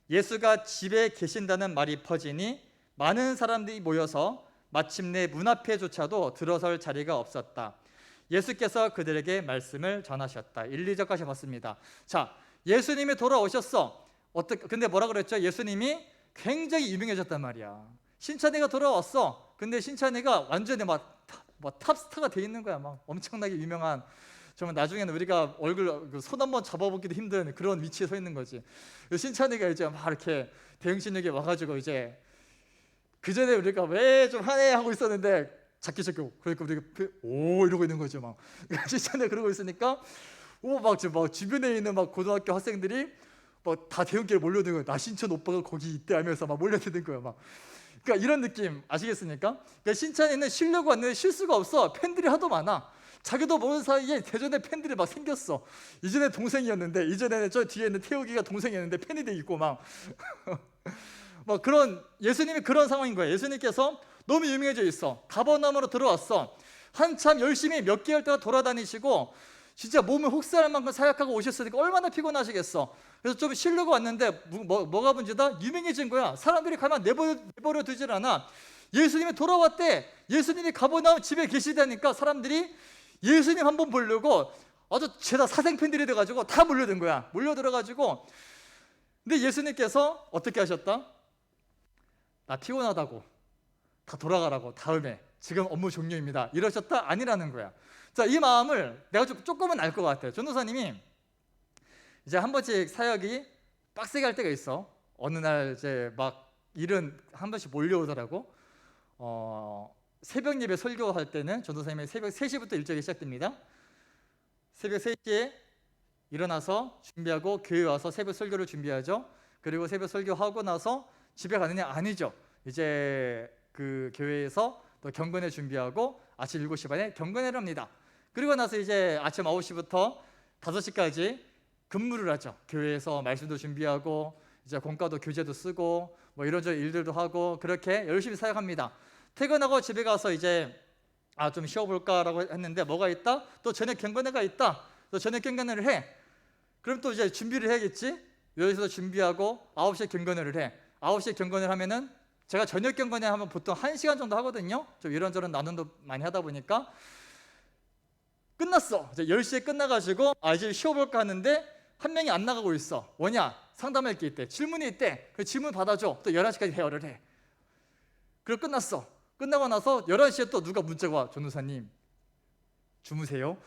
예수가 집에 계신다는 말이 퍼지니 많은 사람들이 모여서 마침내 문 앞에조차도 들어설 자리가 없었다. 예수께서 그들에게 말씀을 전하셨다. 1, 2절까지 봤습니다. 자, 예수님이 돌아오셨어. 근데 뭐라 그랬죠? 예수님이 굉장히 유명해졌단 말이야. 신천이가 돌아왔어. 근데 신천이가 완전히 막 막 탑스타가 돼 있는 거야. 막 엄청나게 유명한, 정말 나중에는 우리가 얼굴 손 한번 잡아보기도 힘든 그런 위치에 서 있는 거지. 신찬이가 이제 막 이렇게 대응신에게 와가지고 이제 그 전에 우리가 왜 좀 하네 하고 있었는데 잡기 시작하고, 그러니까 우리가 오 이러고 있는 거죠. 막 신찬이가 그러고 있으니까 막 주변에 있는 막 고등학교 학생들이 막 다 대형길에 몰려드는 거야. 나 신천 오빠가 거기 있대 하면서 막 몰려드는 거야. 막 그러니까 이런 느낌 아시겠습니까? 그러니까 신찬이는 쉬려고 왔는데 쉴 수가 없어. 팬들이 하도 많아. 자기도 모르는 사이에 대전에 팬들이 막 생겼어. 이전에 동생이었는데, 이전에는 저 뒤에 있는 태욱이가 동생이었는데 팬이 돼 있고 막 막 그런, 예수님이 그런 상황인 거예요. 예수님께서 너무 유명해져 있어. 가버나움으로 들어왔어. 한참 열심히 몇 개월 동안 돌아다니시고 진짜 몸을 혹사할 만큼 사역하고 오셨으니까 얼마나 피곤하시겠어. 그래서 좀 쉬려고 왔는데 뭐가 문제다? 유명해진 거야. 사람들이 가만 내버려 두질 않아. 예수님이 돌아왔대. 예수님이 가버나움 집에 계시다니까 사람들이 예수님 한번 보려고 아주 죄다 사생팬들이 돼가지고 다 몰려든 거야. 몰려들어가지고, 근데 예수님께서 어떻게 하셨다? 나 피곤하다고, 다 돌아가라고, 다음에 지금 업무 종료입니다 이러셨다? 아니라는 거야. 자, 이 마음을 내가 조금은 알 것 같아요. 전도사님이 이제 한 번씩 사역이 빡세게 할 때가 있어. 어느 날 이제 막 일은 한 번씩 몰려오더라고. 새벽 예배 설교할 때는 전도사님이 새벽 3시부터 일정이 시작됩니다. 새벽 3시에 일어나서 준비하고 교회 와서 새벽 설교를 준비하죠. 그리고 새벽 설교하고 나서 집에 가느냐? 아니죠. 이제 그 교회에서 또 경건회 준비하고 아침 7시 반에 경건회를 합니다. 그리고 나서 이제 아침 9시부터 5시까지 근무를 하죠. 교회에서 말씀도 준비하고 이제 공과도 교재도 쓰고 뭐 이런저런 일들도 하고 그렇게 열심히 사역합니다. 퇴근하고 집에 가서 이제 좀 쉬어볼까라고 했는데 뭐가 있다? 또 저녁 경건회가 있다. 또 저녁 경건회를 해. 그럼 또 이제 준비를 해야겠지? 여기서 준비하고 9시에 경건회를 해. 9시에 경건회를 하면은 제가 저녁 경건회 하면 보통 1시간 정도 하거든요. 좀 이런저런 나눔도 많이 하다 보니까 끝났어. 이제 10시에 끝나가지고 이제 쉬어볼까 하는데 한 명이 안 나가고 있어. 뭐냐? 상담할 게 있대. 질문이 있대. 그 질문 받아줘. 또 11시까지 대화를 해. 그리고 끝났어. 끝나고 나서 11시에 또 누가 문자가 와. 전도사님 주무세요?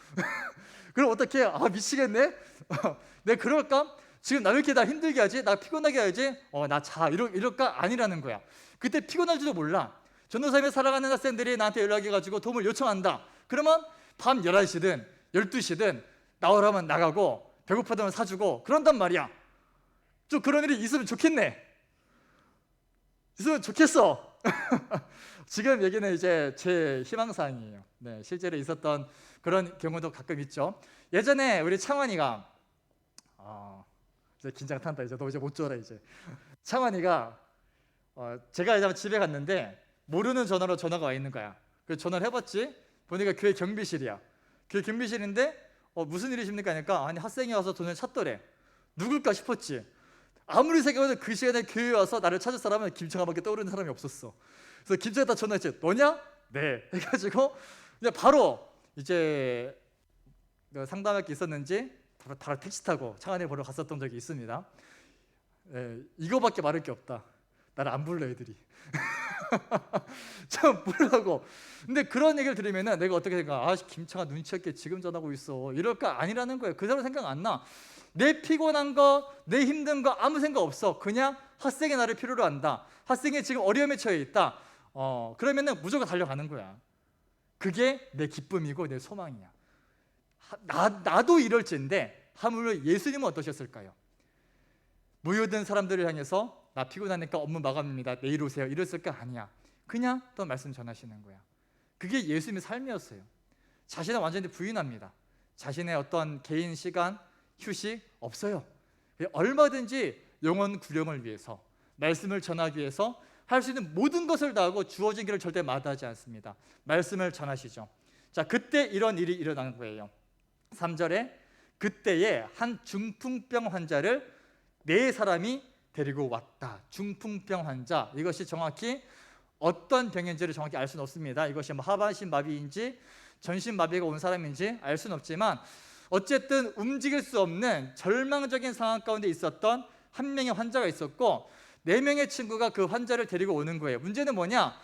그럼 어떻게 해? 미치겠네? 내가 그럴까? 지금 나 왜 이렇게 나 힘들게 하지? 나 피곤하게 하지? 나 자. 이럴까? 아니라는 거야. 그때 피곤할지도 몰라. 전도사님을 살아가는 학생들이 나한테 연락해가지고 도움을 요청한다. 그러면 밤 11시든 12시든 나오라면 나가고 배고프다면 사주고 그런단 말이야. 좀 그런 일이 있으면 좋겠네. 있으면 좋겠어. 지금 얘기는 이제 제 희망사항이에요. 네, 실제로 있었던 그런 경우도 가끔 있죠. 예전에 우리 창환이가 이제 긴장 탄다. 이제 너 이제 못 줘라 이제. 창환이가 제가 이제 집에 갔는데 모르는 전화로 전화가 와 있는 거야. 그래서 전화를 해봤지. 보니까 교회 경비실이야. 교회 경비실인데 무슨 일이십니까? 하니까 아니 학생이 와서 돈을 찾더래. 누굴까 싶었지. 아무리 생각해도 그 시간에 교회에 와서 나를 찾을 사람은 김창환밖에 떠오르는 사람이 없었어. 그래서 김창환 다 전화했지. 너냐? 네. 해가지고 이제 바로 이제 상담할 게 있었는지 바로 택시 타고 창환이 보러 갔었던 적이 있습니다. 네, 이거밖에 말할 게 없다. 나를 안 불러 애들이. 참 불러고. 근데 그런 얘기를 들으면은 내가 어떻게 생각해? 김창환 눈치 없게 지금 전화하고 있어. 이럴까? 아니라는 거예요. 그 사람 생각 안 나. 내 피곤한 거, 내 힘든 거 아무 생각 없어. 그냥 학생이 나를 필요로 한다. 학생이 지금 어려움에 처해 있다. 그러면은 무조건 달려가는 거야. 그게 내 기쁨이고 내 소망이야. 나도 이럴지인데 하물며 예수님은 어떠셨을까요? 모여든 사람들을 향해서 나 피곤하니까 업무 마감입니다. 내일 오세요. 이랬을까? 아니야. 그냥 또 말씀 전하시는 거야. 그게 예수님의 삶이었어요. 자신을 완전히 부인합니다. 자신의 어떤 개인 시간, 휴식 없어요. 얼마든지 영혼 구령을 위해서, 말씀을 전하기 위해서 할 수 있는 모든 것을 다하고 주어진 길을 절대 마다하지 않습니다. 말씀을 전하시죠. 자, 그때 이런 일이 일어난 거예요. 3절에 그때에 한 중풍병 환자를 4사람이 데리고 왔다. 중풍병 환자, 이것이 정확히 어떤 병인지를 정확히 알 수는 없습니다. 이것이 하반신 마비인지 전신 마비가 온 사람인지 알 수는 없지만 어쨌든 움직일 수 없는 절망적인 상황 가운데 있었던 한 명의 환자가 있었고 4명의 친구가 그 환자를 데리고 오는 거예요. 문제는 뭐냐?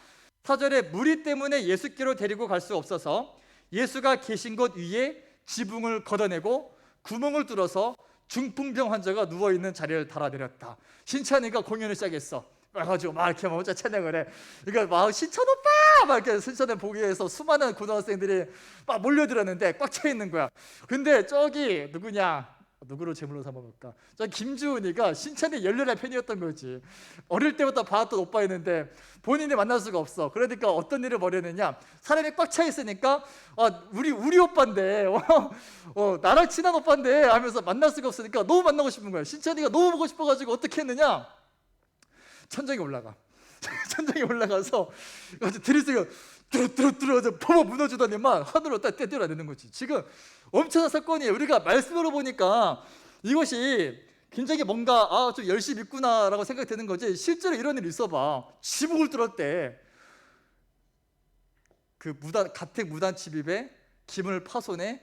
4절에 무리 때문에 예수께로 데리고 갈 수 없어서 예수가 계신 곳 위에 지붕을 걷어내고 구멍을 뚫어서 중풍병 환자가 누워있는 자리를 달아내렸다. 신찬이가 공연을 시작했어. 그래가지고 막 이렇게 혼자 찬양을 해. 그러니까 막 신찬 오빠! 막 이렇게 신찬을 보기 위해서 수많은 고등학생들이 막 몰려들었는데 꽉 차 있는 거야. 근데 저기 누구냐? 누구를 제물로 삼아볼까? 저 김주은이가 신찬이 열렬한 팬이었던 거지. 어릴 때부터 봐왔던 오빠였는데 본인이 만날 수가 없어. 그러니까 어떤 일을 벌였느냐? 사람이 꽉 차 있으니까 우리 오빠인데 나랑 친한 오빠인데 하면서 만날 수가 없으니까 너무 만나고 싶은 거야. 신찬이가 너무 보고 싶어가지고 어떻게 했느냐? 천장에 올라가. 천장에 올라가서 드리스가 뚜루뚜루 퍼버 무너지더니만 하늘로 딱 떼들어내는 거지. 지금 엄청난 사건이에요. 우리가 말씀으로 보니까 이것이 굉장히 뭔가 좀 열심히 있구나라고 생각이 드는 거지. 실제로 이런 일이 있어봐. 지붕을 뚫을 때 그 가택 무단 침입에 기문을 파손해.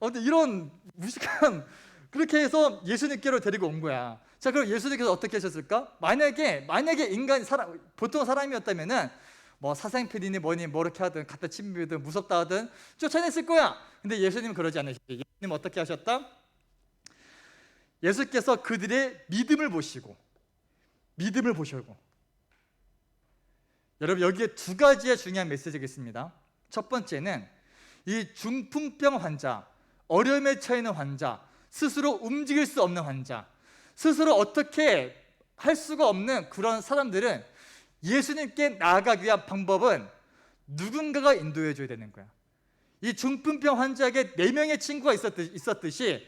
근데 이런 무식한 그렇게 해서 예수님께로 데리고 온 거야. 자, 그럼 예수님께서 어떻게 하셨을까? 만약에 보통 사람이었다면은 뭐 사생필이니 뭐니 뭐 이렇게 하든 갖다 침입이든 무섭다 하든 쫓아냈을 거야. 근데 예수님은 그러지 않으시죠. 예수님 어떻게 하셨다? 예수께서 그들의 믿음을 보시고 여러분 여기에 두 가지의 중요한 메시지가 있습니다. 첫 번째는 이 중풍병 환자, 어려움에 처해 있는 환자, 스스로 움직일 수 없는 환자, 스스로 어떻게 할 수가 없는 그런 사람들은 예수님께 나아가기 위한 방법은 누군가가 인도해 줘야 되는 거야. 이 중풍병 환자에게 4명의 친구가 있었듯이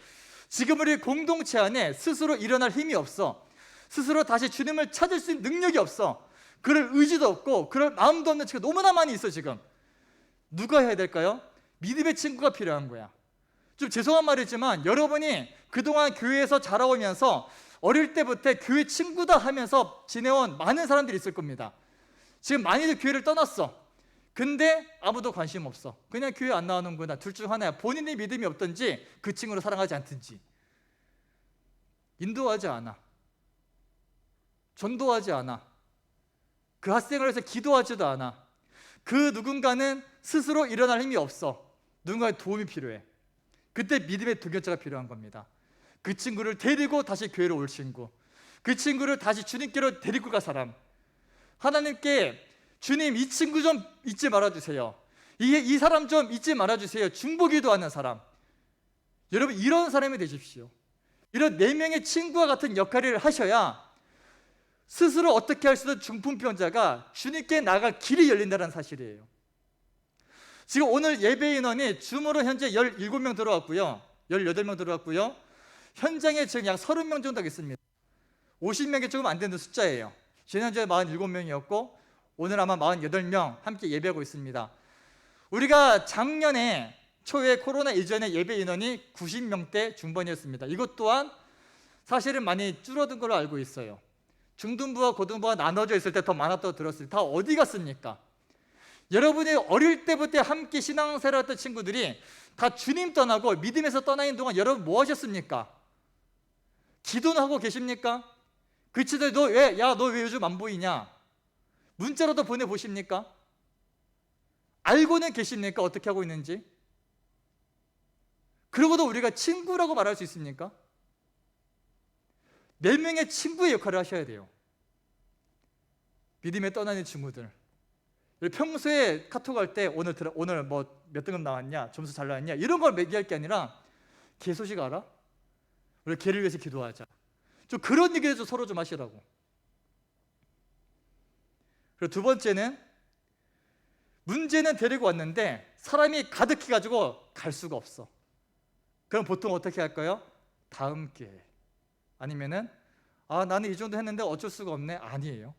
지금 우리 공동체 안에 스스로 일어날 힘이 없어. 스스로 다시 주님을 찾을 수 있는 능력이 없어. 그럴 의지도 없고 그럴 마음도 없는 친구가 너무나 많이 있어. 지금 누가 해야 될까요? 믿음의 친구가 필요한 거야. 좀 죄송한 말이지만 여러분이 그동안 교회에서 자라오면서 어릴 때부터 교회 친구다 하면서 지내온 많은 사람들이 있을 겁니다. 지금 많이들 교회를 떠났어. 근데 아무도 관심 없어. 그냥 교회 안 나오는구나. 둘 중 하나야. 본인의 믿음이 없든지 그 친구를 사랑하지 않든지. 인도하지 않아. 전도하지 않아. 그 학생을 위해서 기도하지도 않아. 그 누군가는 스스로 일어날 힘이 없어. 누군가의 도움이 필요해. 그때 믿음의 동역자가 필요한 겁니다. 그 친구를 데리고 다시 교회로 올 친구, 그 친구를 다시 주님께로 데리고 갈 사람. 하나님께 주님 이 친구 좀 잊지 말아주세요. 이 사람 좀 잊지 말아주세요. 중보기도 하는 사람. 여러분 이런 사람이 되십시오. 이런 4명의 친구와 같은 역할을 하셔야 스스로 어떻게 할 수 없는 중풍병자가 주님께 나갈 길이 열린다는 사실이에요. 지금 오늘 예배 인원이 줌으로 현재 17명 들어왔고요. 18명 들어왔고요. 현장에 지금 약 30명 정도 있습니다. 50명이 조금 안 되는 숫자예요. 지난주에 47명이었고 오늘 아마 48명 함께 예배하고 있습니다. 우리가 작년에 초에 코로나 이전에 예배 인원이 90명대 중반이었습니다. 이것 또한 사실은 많이 줄어든 걸로 알고 있어요. 중등부와 고등부가 나눠져 있을 때 더 많았다고 들었을 때 다 어디 갔습니까? 여러분이 어릴 때부터 함께 신앙생활 했던 친구들이 다 주님 떠나고 믿음에서 떠나는 동안 여러분 뭐 하셨습니까? 기도는 하고 계십니까? 그 친구들 너 왜 요즘 안 보이냐? 문자로도 보내보십니까? 알고는 계십니까? 어떻게 하고 있는지? 그러고도 우리가 친구라고 말할 수 있습니까? 4명의 친구의 역할을 하셔야 돼요. 믿음에 떠나는 친구들. 평소에 카톡 할 때 오늘 뭐 몇 등급 나왔냐? 점수 잘 나왔냐? 이런 걸 얘기할 게 아니라 걔 소식 알아? 우리 걔를 위해서 기도하자. 좀 그런 얘기를 좀 서로 좀 하시라고. 그리고 두 번째는 문제는 데리고 왔는데 사람이 가득해가지고 갈 수가 없어. 그럼 보통 어떻게 할까요? 다음 기회에. 아니면은 나는 이 정도 했는데 어쩔 수가 없네. 아니에요.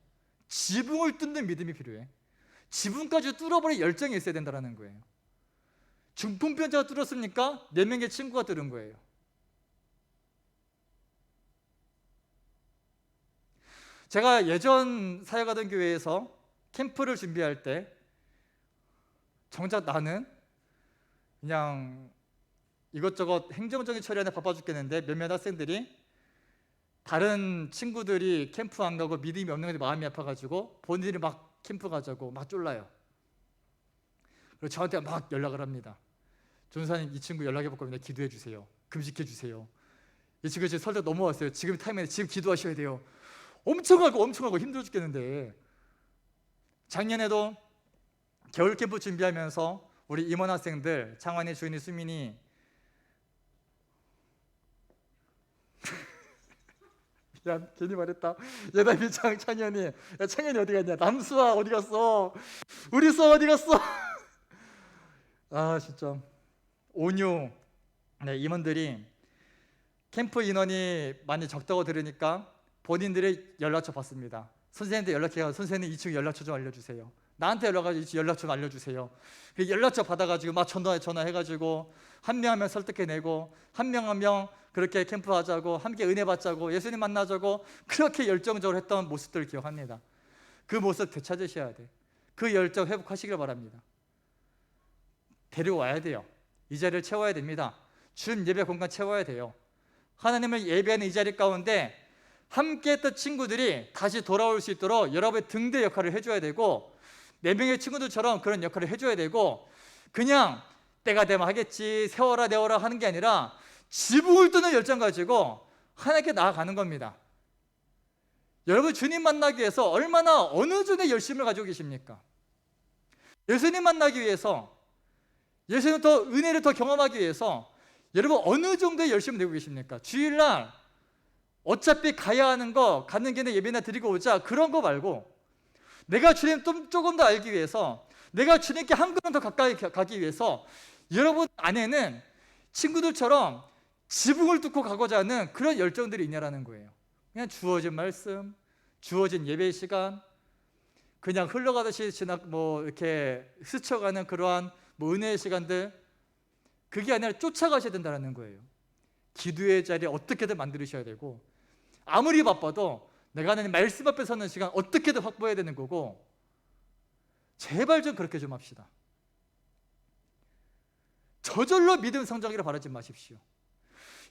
지붕을 뚫는 믿음이 필요해. 지붕까지 뚫어버릴 열정이 있어야 된다는 거예요. 중풍병자가 뚫었습니까? 4명의 친구가 뚫은 거예요. 제가 예전 사역하던 교회에서 캠프를 준비할 때 정작 나는 그냥 이것저것 행정적인 처리 안에 바빠 죽겠는데 몇몇 학생들이 다른 친구들이 캠프 안 가고 믿음이 없는 게 마음이 아파가지고 본인이 막 캠프 가자고 막 쫄라요. 그리고 저한테 막 연락을 합니다. 전사님, 이 친구 연락해 볼 겁니다. 기도해 주세요. 금식해 주세요. 이 친구 지금 설득 넘어왔어요. 지금 타임에 지금 기도하셔야 돼요. 엄청 하고 힘들어 죽겠는데, 작년에도 겨울 캠프 준비하면서 우리 임원 학생들, 창환이, 주인이, 수민이 야, 괜히 말했다. 예담이, 창현이, 야, 창현이 어디 갔냐? 남수아 어디 갔어? 우리 수아 어디 갔어? 아, 진짜 온유. 네, 임원들이 캠프 인원이 많이 적다고 들으니까 본인들의 연락처 받습니다. 선생님한테 연락해서 선생님 이 친구 연락처 좀 알려주세요. 나한테 연락해서 연락처 좀 알려주세요. 연락처 받아가지고 막 전화해가지고 한 명 한 명 설득해내고 한 명 한 명 그렇게 캠프 하자고 함께 은혜 받자고 예수님 만나자고 그렇게 열정적으로 했던 모습들을 기억합니다. 그 모습 되찾으셔야 돼. 그 열정 회복하시길 바랍니다. 데려와야 돼요. 이 자리를 채워야 됩니다. 준 예배 공간 채워야 돼요. 하나님을 예배하는 이 자리 가운데 함께 했던 친구들이 다시 돌아올 수 있도록 여러분의 등대 역할을 해줘야 되고, 4명의 친구들처럼 그런 역할을 해줘야 되고, 그냥 때가 되면 하겠지 세워라 내워라 하는 게 아니라 지붕을 뚫는 열정 가지고 하나님께 나아가는 겁니다. 여러분, 주님 만나기 위해서 얼마나 어느 정도의 열심을 가지고 계십니까? 예수님 만나기 위해서, 예수님 더 은혜를 더 경험하기 위해서 여러분 어느 정도의 열심을 내고 계십니까? 주일날 어차피 가야 하는 거 가는 길에 예배나 드리고 오자 그런 거 말고, 내가 주님 조금 더 알기 위해서, 내가 주님께 한 걸음 더 가까이 가기 위해서 여러분 안에는 친구들처럼 지붕을 뚫고 가고자 하는 그런 열정들이 있냐라는 거예요. 그냥 주어진 말씀, 주어진 예배 시간, 그냥 흘러가듯이 이렇게 스쳐가는 그러한 은혜의 시간들, 그게 아니라 쫓아가셔야 된다는 거예요. 기도의 자리 어떻게든 만들으셔야 되고, 아무리 바빠도 내가 하는 말씀 앞에 서는 시간 어떻게든 확보해야 되는 거고, 제발 좀 그렇게 좀 합시다. 저절로 믿음 성장기를 바라지 마십시오.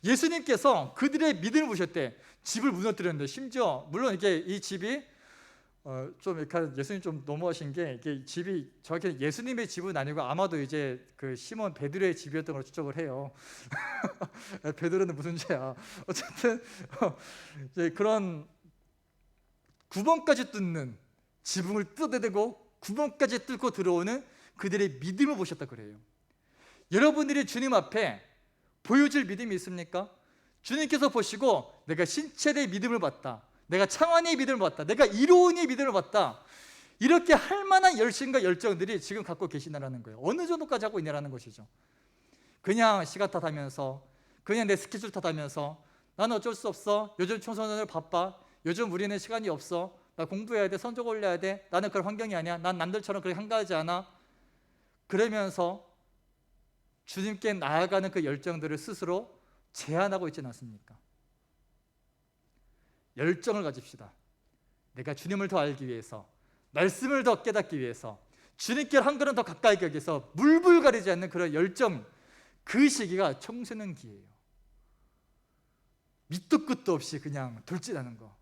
예수님께서 그들의 믿음을 보셨대. 집을 무너뜨렸는데, 심지어 물론 이게 이 집이 좀 이렇게 예수님 좀 너무하신 게, 이게 집이 정확히 예수님의 집은 아니고 아마도 이제 그 시몬 베드로의 집이었던 걸로 추적을 해요. 베드로는 무슨 죄야? 어쨌든 이제 그런 구멍까지 뚫는, 지붕을 뜯어대고 구멍까지 뚫고 들어오는 그들의 믿음을 보셨다 그래요. 여러분들이 주님 앞에 보여줄 믿음이 있습니까? 주님께서 보시고 내가 신체의 믿음을 봤다, 내가 창환의 믿음을 봤다, 내가 이로운의 믿음을 봤다, 이렇게 할 만한 열심과 열정들이 지금 갖고 계시다는 거예요. 어느 정도까지 하고 있냐라는 것이죠. 그냥 시간 탓하면서, 그냥 내 스케줄 탓하면서 나는 어쩔 수 없어, 요즘 청소년들 바빠, 요즘 우리는 시간이 없어, 나 공부해야 돼, 성적 올려야 돼, 나는 그런 환경이 아니야, 난 남들처럼 그렇게 한가하지 않아, 그러면서 주님께 나아가는 그 열정들을 스스로 제한하고 있지는 않습니까? 열정을 가집시다. 내가 주님을 더 알기 위해서, 말씀을 더 깨닫기 위해서, 주님께 한 걸음 더 가까이 가기 위해서 물불 가리지 않는 그런 열정, 그 시기가 청소년기예요. 밑도 끝도 없이 그냥 돌진하는 거.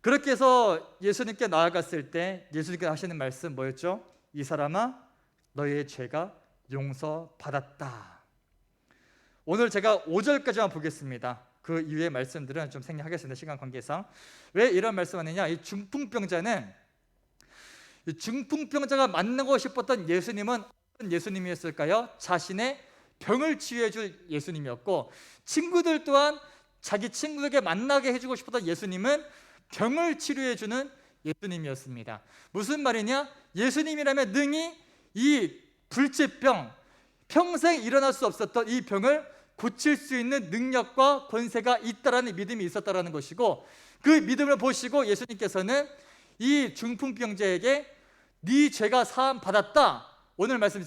그렇게 해서 예수님께 나아갔을 때 예수님께서 하시는 말씀 뭐였죠? 이 사람아, 너의 죄가 용서받았다. 오늘 제가 5절까지만 보겠습니다. 그 이후의 말씀들은 좀 생략하겠습니다, 시간 관계상. 왜 이런 말씀하느냐, 이 중풍병자는, 이 중풍병자가 만나고 싶었던 예수님은 어떤 예수님이었을까요? 자신의 병을 치유해 줄 예수님이었고, 친구들 또한 자기 친구에게 만나게 해주고 싶었던 예수님은 병을 치료해 주는 예수님이었습니다. 무슨 말이냐? 예수님이라면 능히 이 불치병, 평생 일어날 수 없었던 이 병을 고칠 수 있는 능력과 권세가 있다라는 믿음이 있었다라는 것이고, 그 믿음을 보시고 예수님께서는 이 중풍병자에게 네 죄가 사함 받았다. 오늘 말씀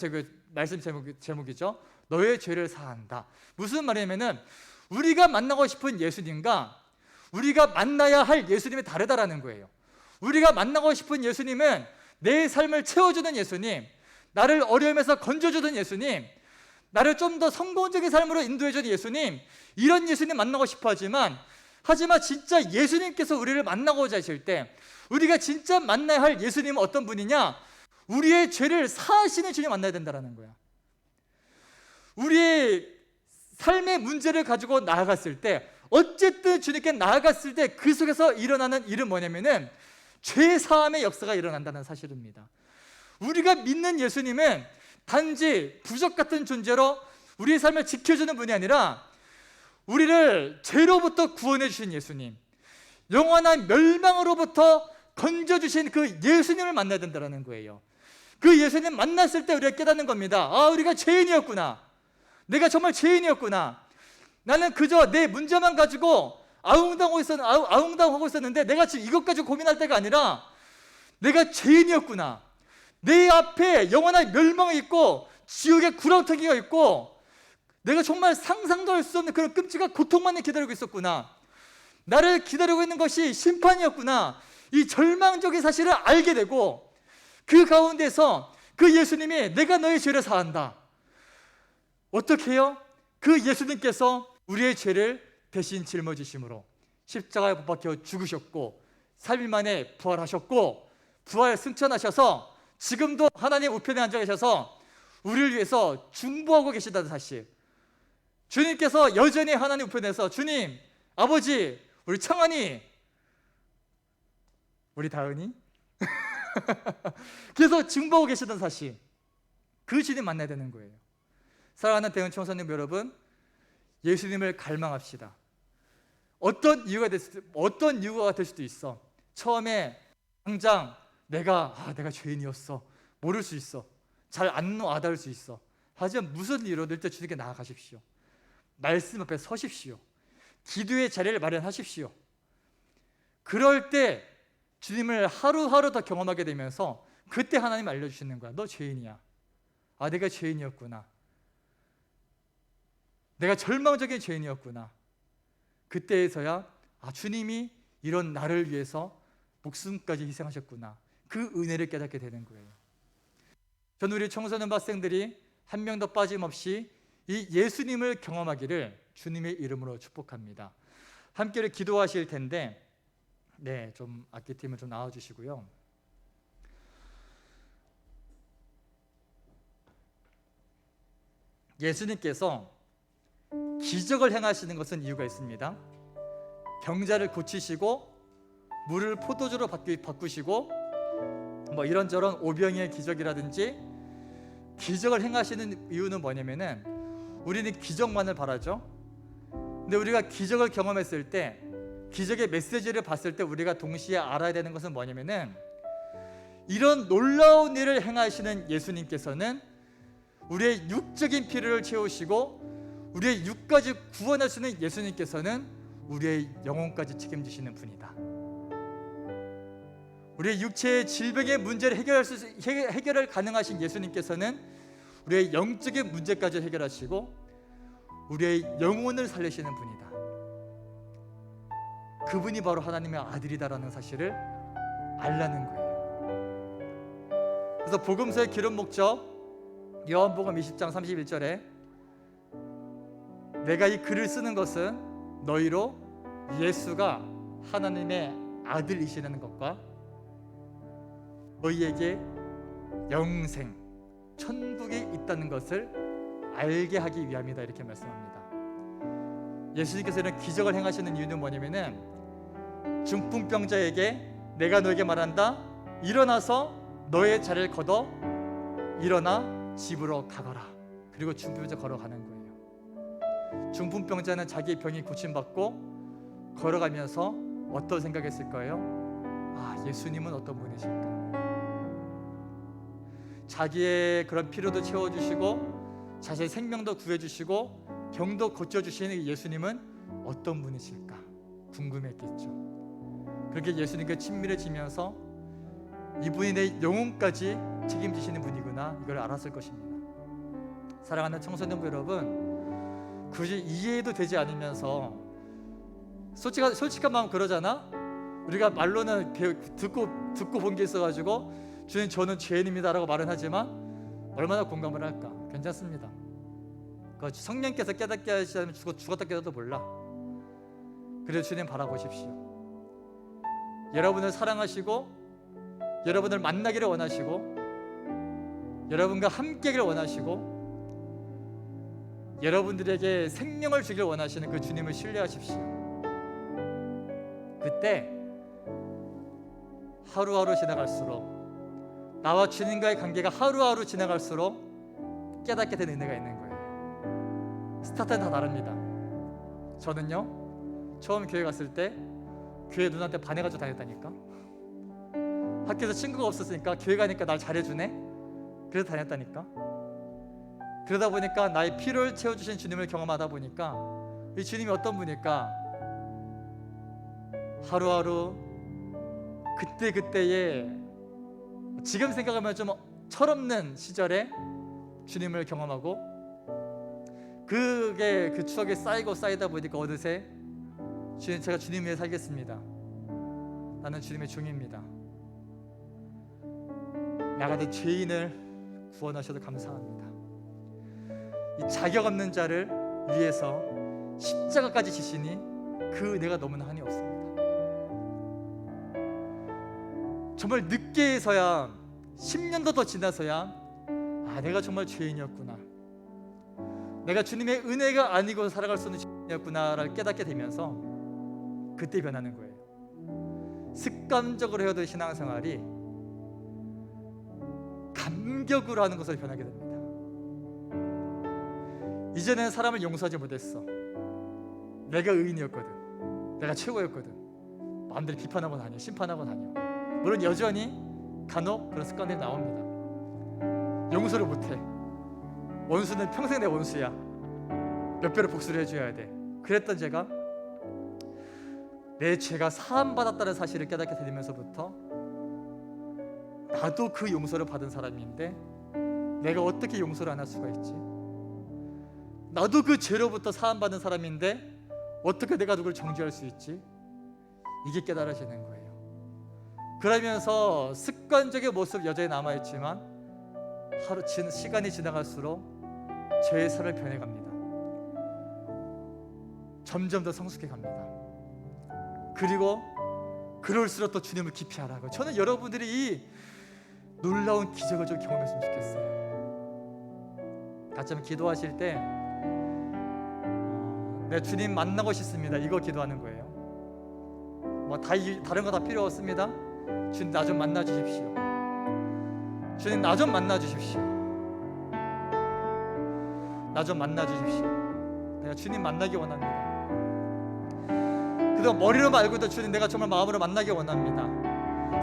제목이죠. 너의 죄를 사한다. 무슨 말이냐면은 우리가 만나고 싶은 예수님과 우리가 만나야 할 예수님이 다르다라는 거예요. 우리가 만나고 싶은 예수님은 내 삶을 채워주는 예수님, 나를 어려움에서 건져주는 예수님, 나를 좀 더 성공적인 삶으로 인도해주는 예수님, 이런 예수님 만나고 싶어 하지만 진짜 예수님께서 우리를 만나고자 하실 때 우리가 진짜 만나야 할 예수님은 어떤 분이냐? 우리의 죄를 사하시는 주님 만나야 된다는 거야. 우리의 삶의 문제를 가지고 나아갔을 때, 어쨌든 주님께 나아갔을 때 그 속에서 일어나는 일은 뭐냐면은 죄 사함의 역사가 일어난다는 사실입니다. 우리가 믿는 예수님은 단지 부적 같은 존재로 우리의 삶을 지켜주는 분이 아니라 우리를 죄로부터 구원해 주신 예수님, 영원한 멸망으로부터 건져주신 그 예수님을 만나야 된다는 거예요. 그 예수님 만났을 때 우리가 깨닫는 겁니다. 아, 우리가 죄인이었구나. 내가 정말 죄인이었구나. 나는 그저 내 문제만 가지고 아웅다웅하고 있었는데 내가 지금 이것 가지고 고민할 때가 아니라 내가 죄인이었구나. 내 앞에 영원한 멸망이 있고 지옥의 구렁텅이가 있고 내가 정말 상상도 할 수 없는 그런 끔찍한 고통만이 기다리고 있었구나. 나를 기다리고 있는 것이 심판이었구나. 이 절망적인 사실을 알게 되고 그 가운데서 그 예수님이 내가 너의 죄를 사한다. 어떻게 해요? 그 예수님께서 우리의 죄를 대신 짊어지심으로 십자가에 못 박혀 죽으셨고 3일 만에 부활하셨고 부활 승천하셔서 지금도 하나님 우편에 앉아 계셔서 우리를 위해서 중보하고 계시다는 사실. 주님께서 여전히 하나님 우편에서 주님, 아버지, 우리 창환이, 우리 다은이 그래서 중보하고 계시다는 사실. 그 주님 만나야 되는 거예요. 사랑하는 대은 청소년 여러분, 예수님을 갈망합시다. 어떤 이유가 될 수도 있어. 처음에 당장 내가 죄인이었어. 모를 수 있어. 잘 안 와닿을 수 있어. 하지만 무슨 일로 늘 때 주님께 나아가십시오. 말씀 앞에 서십시오. 기도의 자리를 마련하십시오. 그럴 때 주님을 하루하루 더 경험하게 되면서 그때 하나님 알려주시는 거야. 너 죄인이야. 아, 내가 죄인이었구나. 내가 절망적인 죄인이었구나. 그때에서야 주님이 이런 나를 위해서 목숨까지 희생하셨구나. 그 은혜를 깨닫게 되는 거예요. 저는 우리 청소년 학생들이 한 명도 빠짐없이 이 예수님을 경험하기를 주님의 이름으로 축복합니다. 함께 기도하실 텐데 좀 악기팀을 좀 나와주시고요. 예수님께서 기적을 행하시는 것은 이유가 있습니다. 병자를 고치시고 물을 포도주로 바꾸시고 뭐 이런저런 오병이의 기적이라든지 기적을 행하시는 이유는 뭐냐면은 우리는 기적만을 바라죠. 근데 우리가 기적을 경험했을 때 기적의 메시지를 봤을 때 우리가 동시에 알아야 되는 것은 뭐냐면은 이런 놀라운 일을 행하시는 예수님께서는 우리의 육적인 필요를 채우시고 우리의 육까지 구원할 수 있는 예수님께서는 우리의 영혼까지 책임지시는 분이다. 우리의 육체의 질병의 문제를 해결할 가능하신 예수님께서는 우리의 영적인 문제까지 해결하시고 우리의 영혼을 살리시는 분이다. 그분이 바로 하나님의 아들이다라는 사실을 알라는 거예요. 그래서 복음서의 기록 목적 요한복음 20장 31절에 내가 이 글을 쓰는 것은 너희로 예수가 하나님의 아들이시라는 것과 너희에게 영생, 천국이 있다는 것을 알게 하기 위함이다, 이렇게 말씀합니다. 예수님께서 이런 기적을 행하시는 이유는 뭐냐면은 중풍병자에게 내가 너에게 말한다, 일어나서 너의 자리를 걷어 일어나 집으로 가거라. 그리고 중풍병자 걸어가는 거예요. 중풍병자는 자기의 병이 고침받고 걸어가면서 어떤 생각했을까요? 예수님은 어떤 분이실까? 자기의 그런 필요도 채워주시고 자신의 생명도 구해주시고 병도 고쳐주시는 예수님은 어떤 분이실까 궁금했겠죠. 그렇게 예수님께 친밀해지면서 이분이 내 영혼까지 책임지시는 분이구나, 이걸 알았을 것입니다. 사랑하는 청소년 여러분, 굳이 이해도 되지 않으면서 솔직한 마음 그러잖아. 우리가 말로는 듣고 본 게 있어가지고 주님 저는 죄인입니다라고 말은 하지만 얼마나 공감을 할까? 괜찮습니다. 그 성령께서 깨닫게 하시지 않으면 죽었다 깨닫도 몰라. 그래서 주님 바라보십시오. 여러분을 사랑하시고 여러분을 만나기를 원하시고 여러분과 함께하기를 원하시고 여러분들에게 생명을 주기를 원하시는 그 주님을 신뢰하십시오. 그때 하루하루 지나갈수록 나와 주님과의 관계가 하루하루 지나갈수록 깨닫게 되는 은혜가 있는 거예요. 스타트는 다 다릅니다. 저는요 처음 교회 갔을 때 교회 누나한테 반해가지고 다녔다니까. 학교에서 친구가 없었으니까 교회 가니까 날 잘해주네. 그래서 다녔다니까. 그러다 보니까 나의 필요를 채워주신 주님을 경험하다 보니까 이 주님이 어떤 분일까? 하루하루 그때그때의 지금 생각하면 좀 철없는 시절에 주님을 경험하고 그게 그 추억이 쌓이고 쌓이다 보니까 어느새 주님, 제가 주님 위해 살겠습니다. 나는 주님의 종입니다. 나 같은 죄인을 구원하셔도 감사합니다. 이 자격 없는 자를 위해서 십자가까지 지시니 그 은혜가 너무나 한이 없습니다. 정말 늦게서야 10년도 더 지나서야 내가 정말 죄인이었구나, 내가 주님의 은혜가 아니고 살아갈 수 없는 죄인이었구나를 깨닫게 되면서 그때 변하는 거예요. 습관적으로 해오던 신앙생활이 감격으로 하는 것으로 변하게 됩니다. 이전에는 사람을 용서하지 못했어. 내가 의인이었거든, 내가 최고였거든. 마음대로 비판하고 다녀, 심판하고 다녀. 물론 여전히 간혹 그런 습관들이 나옵니다. 용서를 못해. 원수는 평생 내 원수야. 몇 배로 복수를 해줘야 돼. 그랬던 제가 내 죄가 사함받았다는 사실을 깨닫게 되면서부터 나도 그 용서를 받은 사람인데 내가 어떻게 용서를 안 할 수가 있지? 나도 그 죄로부터 사함받은 사람인데 어떻게 내가 누굴 정죄할 수 있지? 이게 깨달아지는 거예요. 그러면서 습관적인 모습 여전히 남아있지만 시간이 지나갈수록 죄의 삶을 변해갑니다. 점점 더 성숙해 갑니다. 그리고 그럴수록 또 주님을 깊이 알아가고, 저는 여러분들이 이 놀라운 기적을 좀 경험했으면 좋겠어요. 같이 한번 기도하실 때 내 주님 만나고 싶습니다, 이거 기도하는 거예요. 뭐 다른 거 다 필요 없습니다. 주님 나 좀 만나 주십시오. 주님 나 좀 만나 주십시오. 나 좀 만나 주십시오. 내가 주님 만나기 원합니다. 그동안 머리로 말고도 주님 내가 정말 마음으로 만나기 원합니다.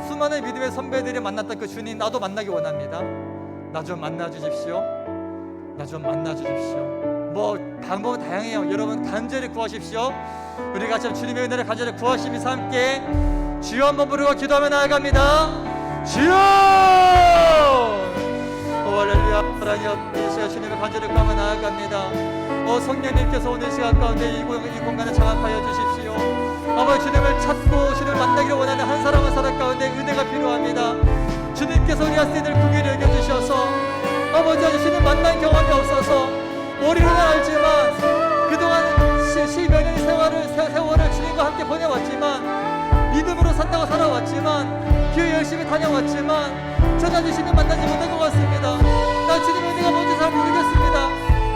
수많은 믿음의 선배들이 만났던 그 주님 나도 만나기 원합니다. 나 좀 만나 주십시오. 나 좀 만나 주십시오. 뭐 방법은 다양해요. 여러분 간절히 구하십시오. 우리 같이 주님의 은혜를 간절히 구하시면서 함께 주여 한번 부르고 기도하며 나아갑니다. 주여! 할렐루야. 하나님 제가 주님을 간절히 구하며 나아갑니다. 성령님께서 오늘 시간 가운데 이 공간을 장악하여 주십시오. 아버지 주님을 찾고 주님을 만나기를 원하는 한 사람 한 사람 가운데 은혜가 필요합니다. 주님께서 우리 학생들 궁기를 여겨주셔서 아버지 주님 만난 경험이 없어서 머리로는 알지만 그동안 십여 년의 세월을 주님과 함께 보내왔지만 믿음으로 산다고 살아왔지만 교회 열심히 다녀왔지만 저는 주님 만나지 못한 것 같습니다. 난 주님 은혜가 뭔지 잘 모르겠습니다.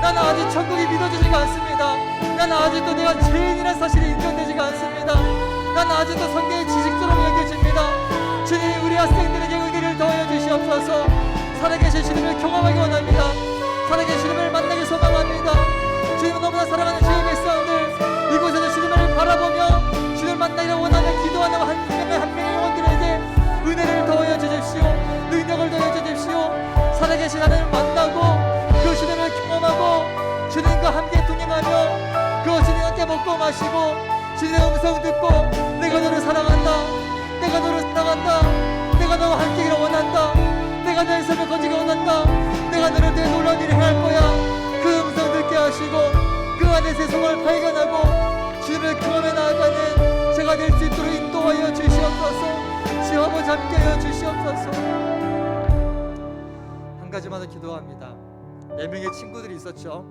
나는 아직 천국이 믿어지지가 않습니다. 나는 아직도 내가 죄인이라는 사실이 인정되지가 않습니다. 나는 아직도 성경의 지식처럼 여겨집니다. 주님 우리 학생들에게 은혜를 더하여 주시옵소서. 살아계신 주님을 경험하기 원합니다. 살아계신 주님을 만나기 소망합니다. 주님은 너무나 사랑하는 주의 백성들, 이곳에서 주님을 바라보며 주님을 만나기를 원하는 기도하는 한 명의 한 명의 영혼들에게 은혜를 더하여 주십시오. 능력을 더하여 주십시오. 살아계신 하나님을 만나고 그 주님을 경험하고 주님과 함께 동행하며 그 주님과 함께 먹고 마시고 주님의 음성 듣고 내가 너를 사랑한다, 내가 너를 사랑한다, 내가 너와 함께하기를 원한다, 내가 너의 삶을 거지기 원한다, 내가 너를 위해 놀라운 일을 행할 거야. 그 음성 듣게 하시고 그 안에 세상을 발견하고 주님을 경험해 나아가는 제가 될 수 있도록 인도하여 주시옵소서. 주여 아버지 함께하여 주시옵소서. 한 가지만 더 기도합니다. 4명의 친구들이 있었죠.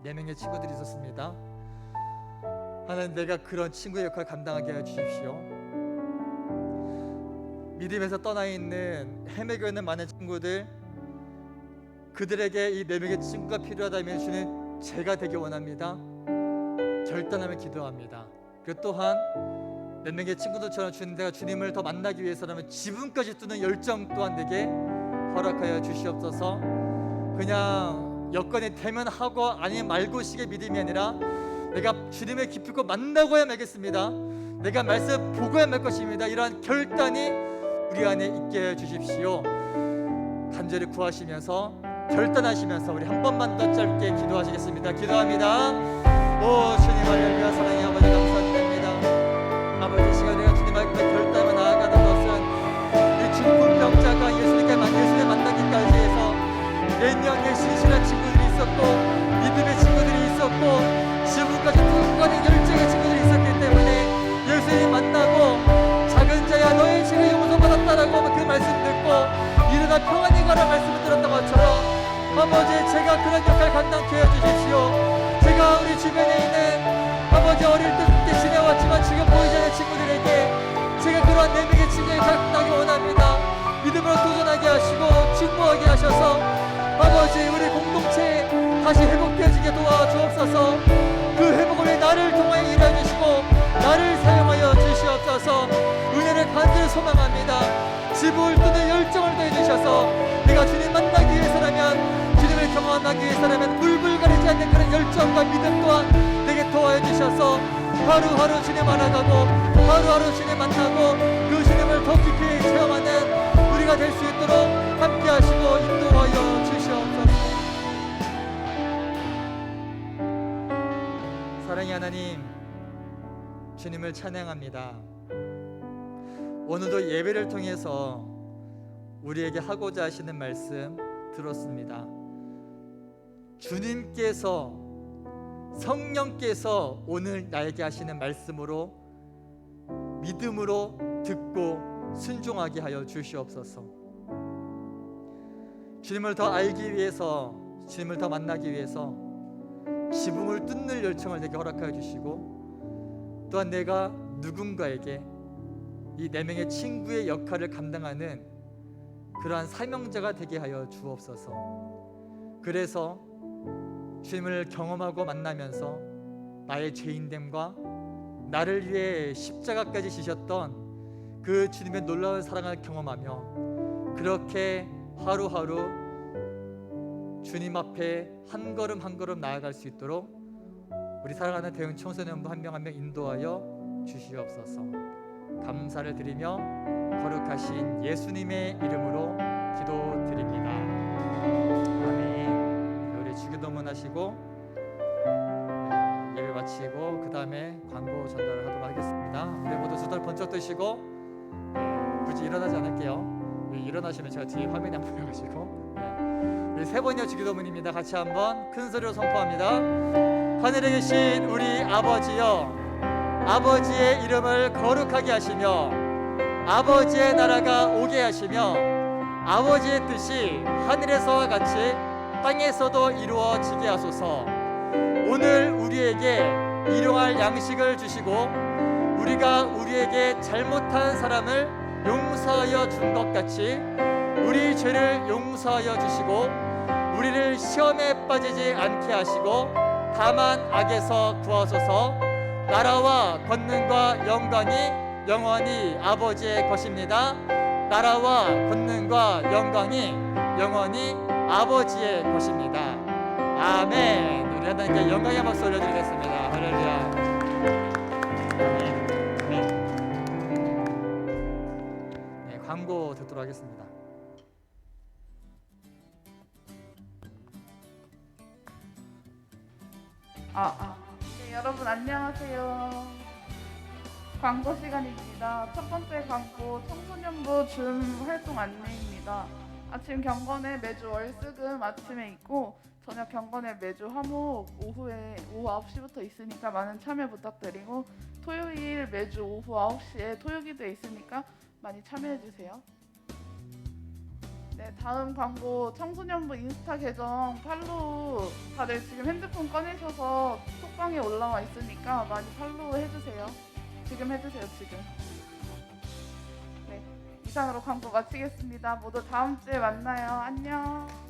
4명의 친구들이 있었습니다. 하나님, 내가 그런 친구의 역할을 감당하게 해 주십시오. 믿음에서 떠나 있는 헤매고 있는 많은 친구들, 그들에게 이 4명의 친구가 필요하다면 주님, 제가 되기 원합니다. 결단하며 기도합니다. 그리고 또한 4명의 친구들처럼 주님, 내가 주님을 더 만나기 위해서라면 지붕까지 뚫는 열정 또한 내게 허락하여 주시옵소서. 그냥 여건이 되면 하고 아니면 말고식의 믿음이 아니라 내가 주님을 깊이 만나고야 말겠습니다. 내가 말씀 보고야 말 것입니다. 이러한 결단이 우리 안에 있게 해 주십시오. 간절히 구하시면서 결단하시면서 우리 한 번만 더 짧게 기도하시겠습니다. 기도합니다. 오 주님, 할렐루야. 사랑의 아버지, 감사드립니다. 아버지, 시간에 주님 앞에 결단하며 나아가는 것은 이 중풍병자가 예수님을 만나기까지 해서 내년에 신실한 친구들이 있었고 믿음의 친구들이 있었고 지금까지 끝까지 열정의 친구들이 있었기 때문에 예수님 만나고 작은 자야 너의 죄가 용서 받았다라고 그 말씀 듣고 일어나 평안히 가라 말씀을 들었던 것처럼 아버지, 제가 그런 역할 감당케 해주십시오. 제가 우리 주변에 있는 아버지 어릴 때 지내왔지만 지금 보이지 않는 친구들에게 제가 그러한 4명의 친구를 감당하기 원합니다. 믿음으로 도전하게 하시고 충고하게 하셔서 아버지, 우리 공동체 다시 회복되어지게 도와주옵소서. 그 회복을 위해 나를 통하여 일해 주시고 나를 사용하여 주시옵소서. 은혜를 간절히 소망합니다. 지붕을 뚫는 열정을 더해 주셔서 내가 주님 만나기 위해서라면, 주님을 경험하기 위해서라면 물불 가리지 않는 그런 열정과 믿음 또한 내게 도와해 주셔서 하루하루 주님 알아가고 하루하루 주님 만나고 그 주님을 더 깊이 체험하는 우리가 될 수 있도록 함께 하시고 인도하여 주시옵소서. 사랑의 하나님, 주님을 찬양합니다. 오늘도 예배를 통해서 우리에게 하고자 하시는 말씀 들었습니다. 주님께서, 성령께서 오늘 나에게 하시는 말씀으로 믿음으로 듣고 순종하게 하여 주시옵소서. 주님을 더 알기 위해서, 주님을 더 만나기 위해서 지붕을 뚫는 열정을 내게 허락하여 주시고 또한 내가 누군가에게 이 4명의 친구의 역할을 감당하는 그러한 사명자가 되게 하여 주옵소서. 그래서 주님을 경험하고 만나면서 나의 죄인됨과 나를 위해 십자가까지 지셨던 그 주님의 놀라운 사랑을 경험하며 그렇게 하루하루 주님 앞에 한 걸음 한 걸음 나아갈 수 있도록 우리 사랑하는 대형 청소년부 한 명 한 명 인도하여 주시옵소서. 감사를 드리며 거룩하신 예수님의 이름으로 기도드립니다. 아멘. 우리 주기도문 하시고 예배 마치고 그 다음에 광고 전달을 하도록 하겠습니다. 우리 모두 두 손 번쩍 드시고 굳이 일어나지 않을게요. 일어나시면 제가 뒤에 화면에 한번 보여가지고 우리 세 번째 주기도문입니다. 같이 한번 큰 소리로 선포합니다. 하늘에 계신 우리 아버지여, 아버지의 이름을 거룩하게 하시며 아버지의 나라가 오게 하시며 아버지의 뜻이 하늘에서와 같이 땅에서도 이루어지게 하소서. 오늘 우리에게 일용할 양식을 주시고 우리가 우리에게 잘못한 사람을 용서하여 준 것 같이 우리 죄를 용서하여 주시고 우리를 시험에 빠지지 않게 하시고 다만 악에서 구하소서. 나라와 권능과 영광이 영원히 아버지의 것입니다. 나라와 권능과 영광이 영원히 아버지의 것입니다. 아멘. 우리 하나님께 영광의 박수 올려드리겠습니다. 할렐루야. 네, 광고 듣도록 하겠습니다. 네, 여러분 안녕하세요. 광고 시간입니다. 첫 번째 광고 청소년부 줌 활동 안내입니다. 아침 경건에 매주 월수금 아침에 있고 저녁 경건에 매주 화목 오후 9시부터 있으니까 많은 참여 부탁드리고 토요일 매주 오후 9시에 토요기도 있으니까 많이 참여해 주세요. 네, 다음 광고 청소년부 인스타 계정 팔로우 다들 지금 핸드폰 꺼내셔서 톡방에 올라와 있으니까 많이 팔로우 해주세요. 지금 해주세요, 지금. 네, 이상으로 광고 마치겠습니다. 모두 다음 주에 만나요. 안녕.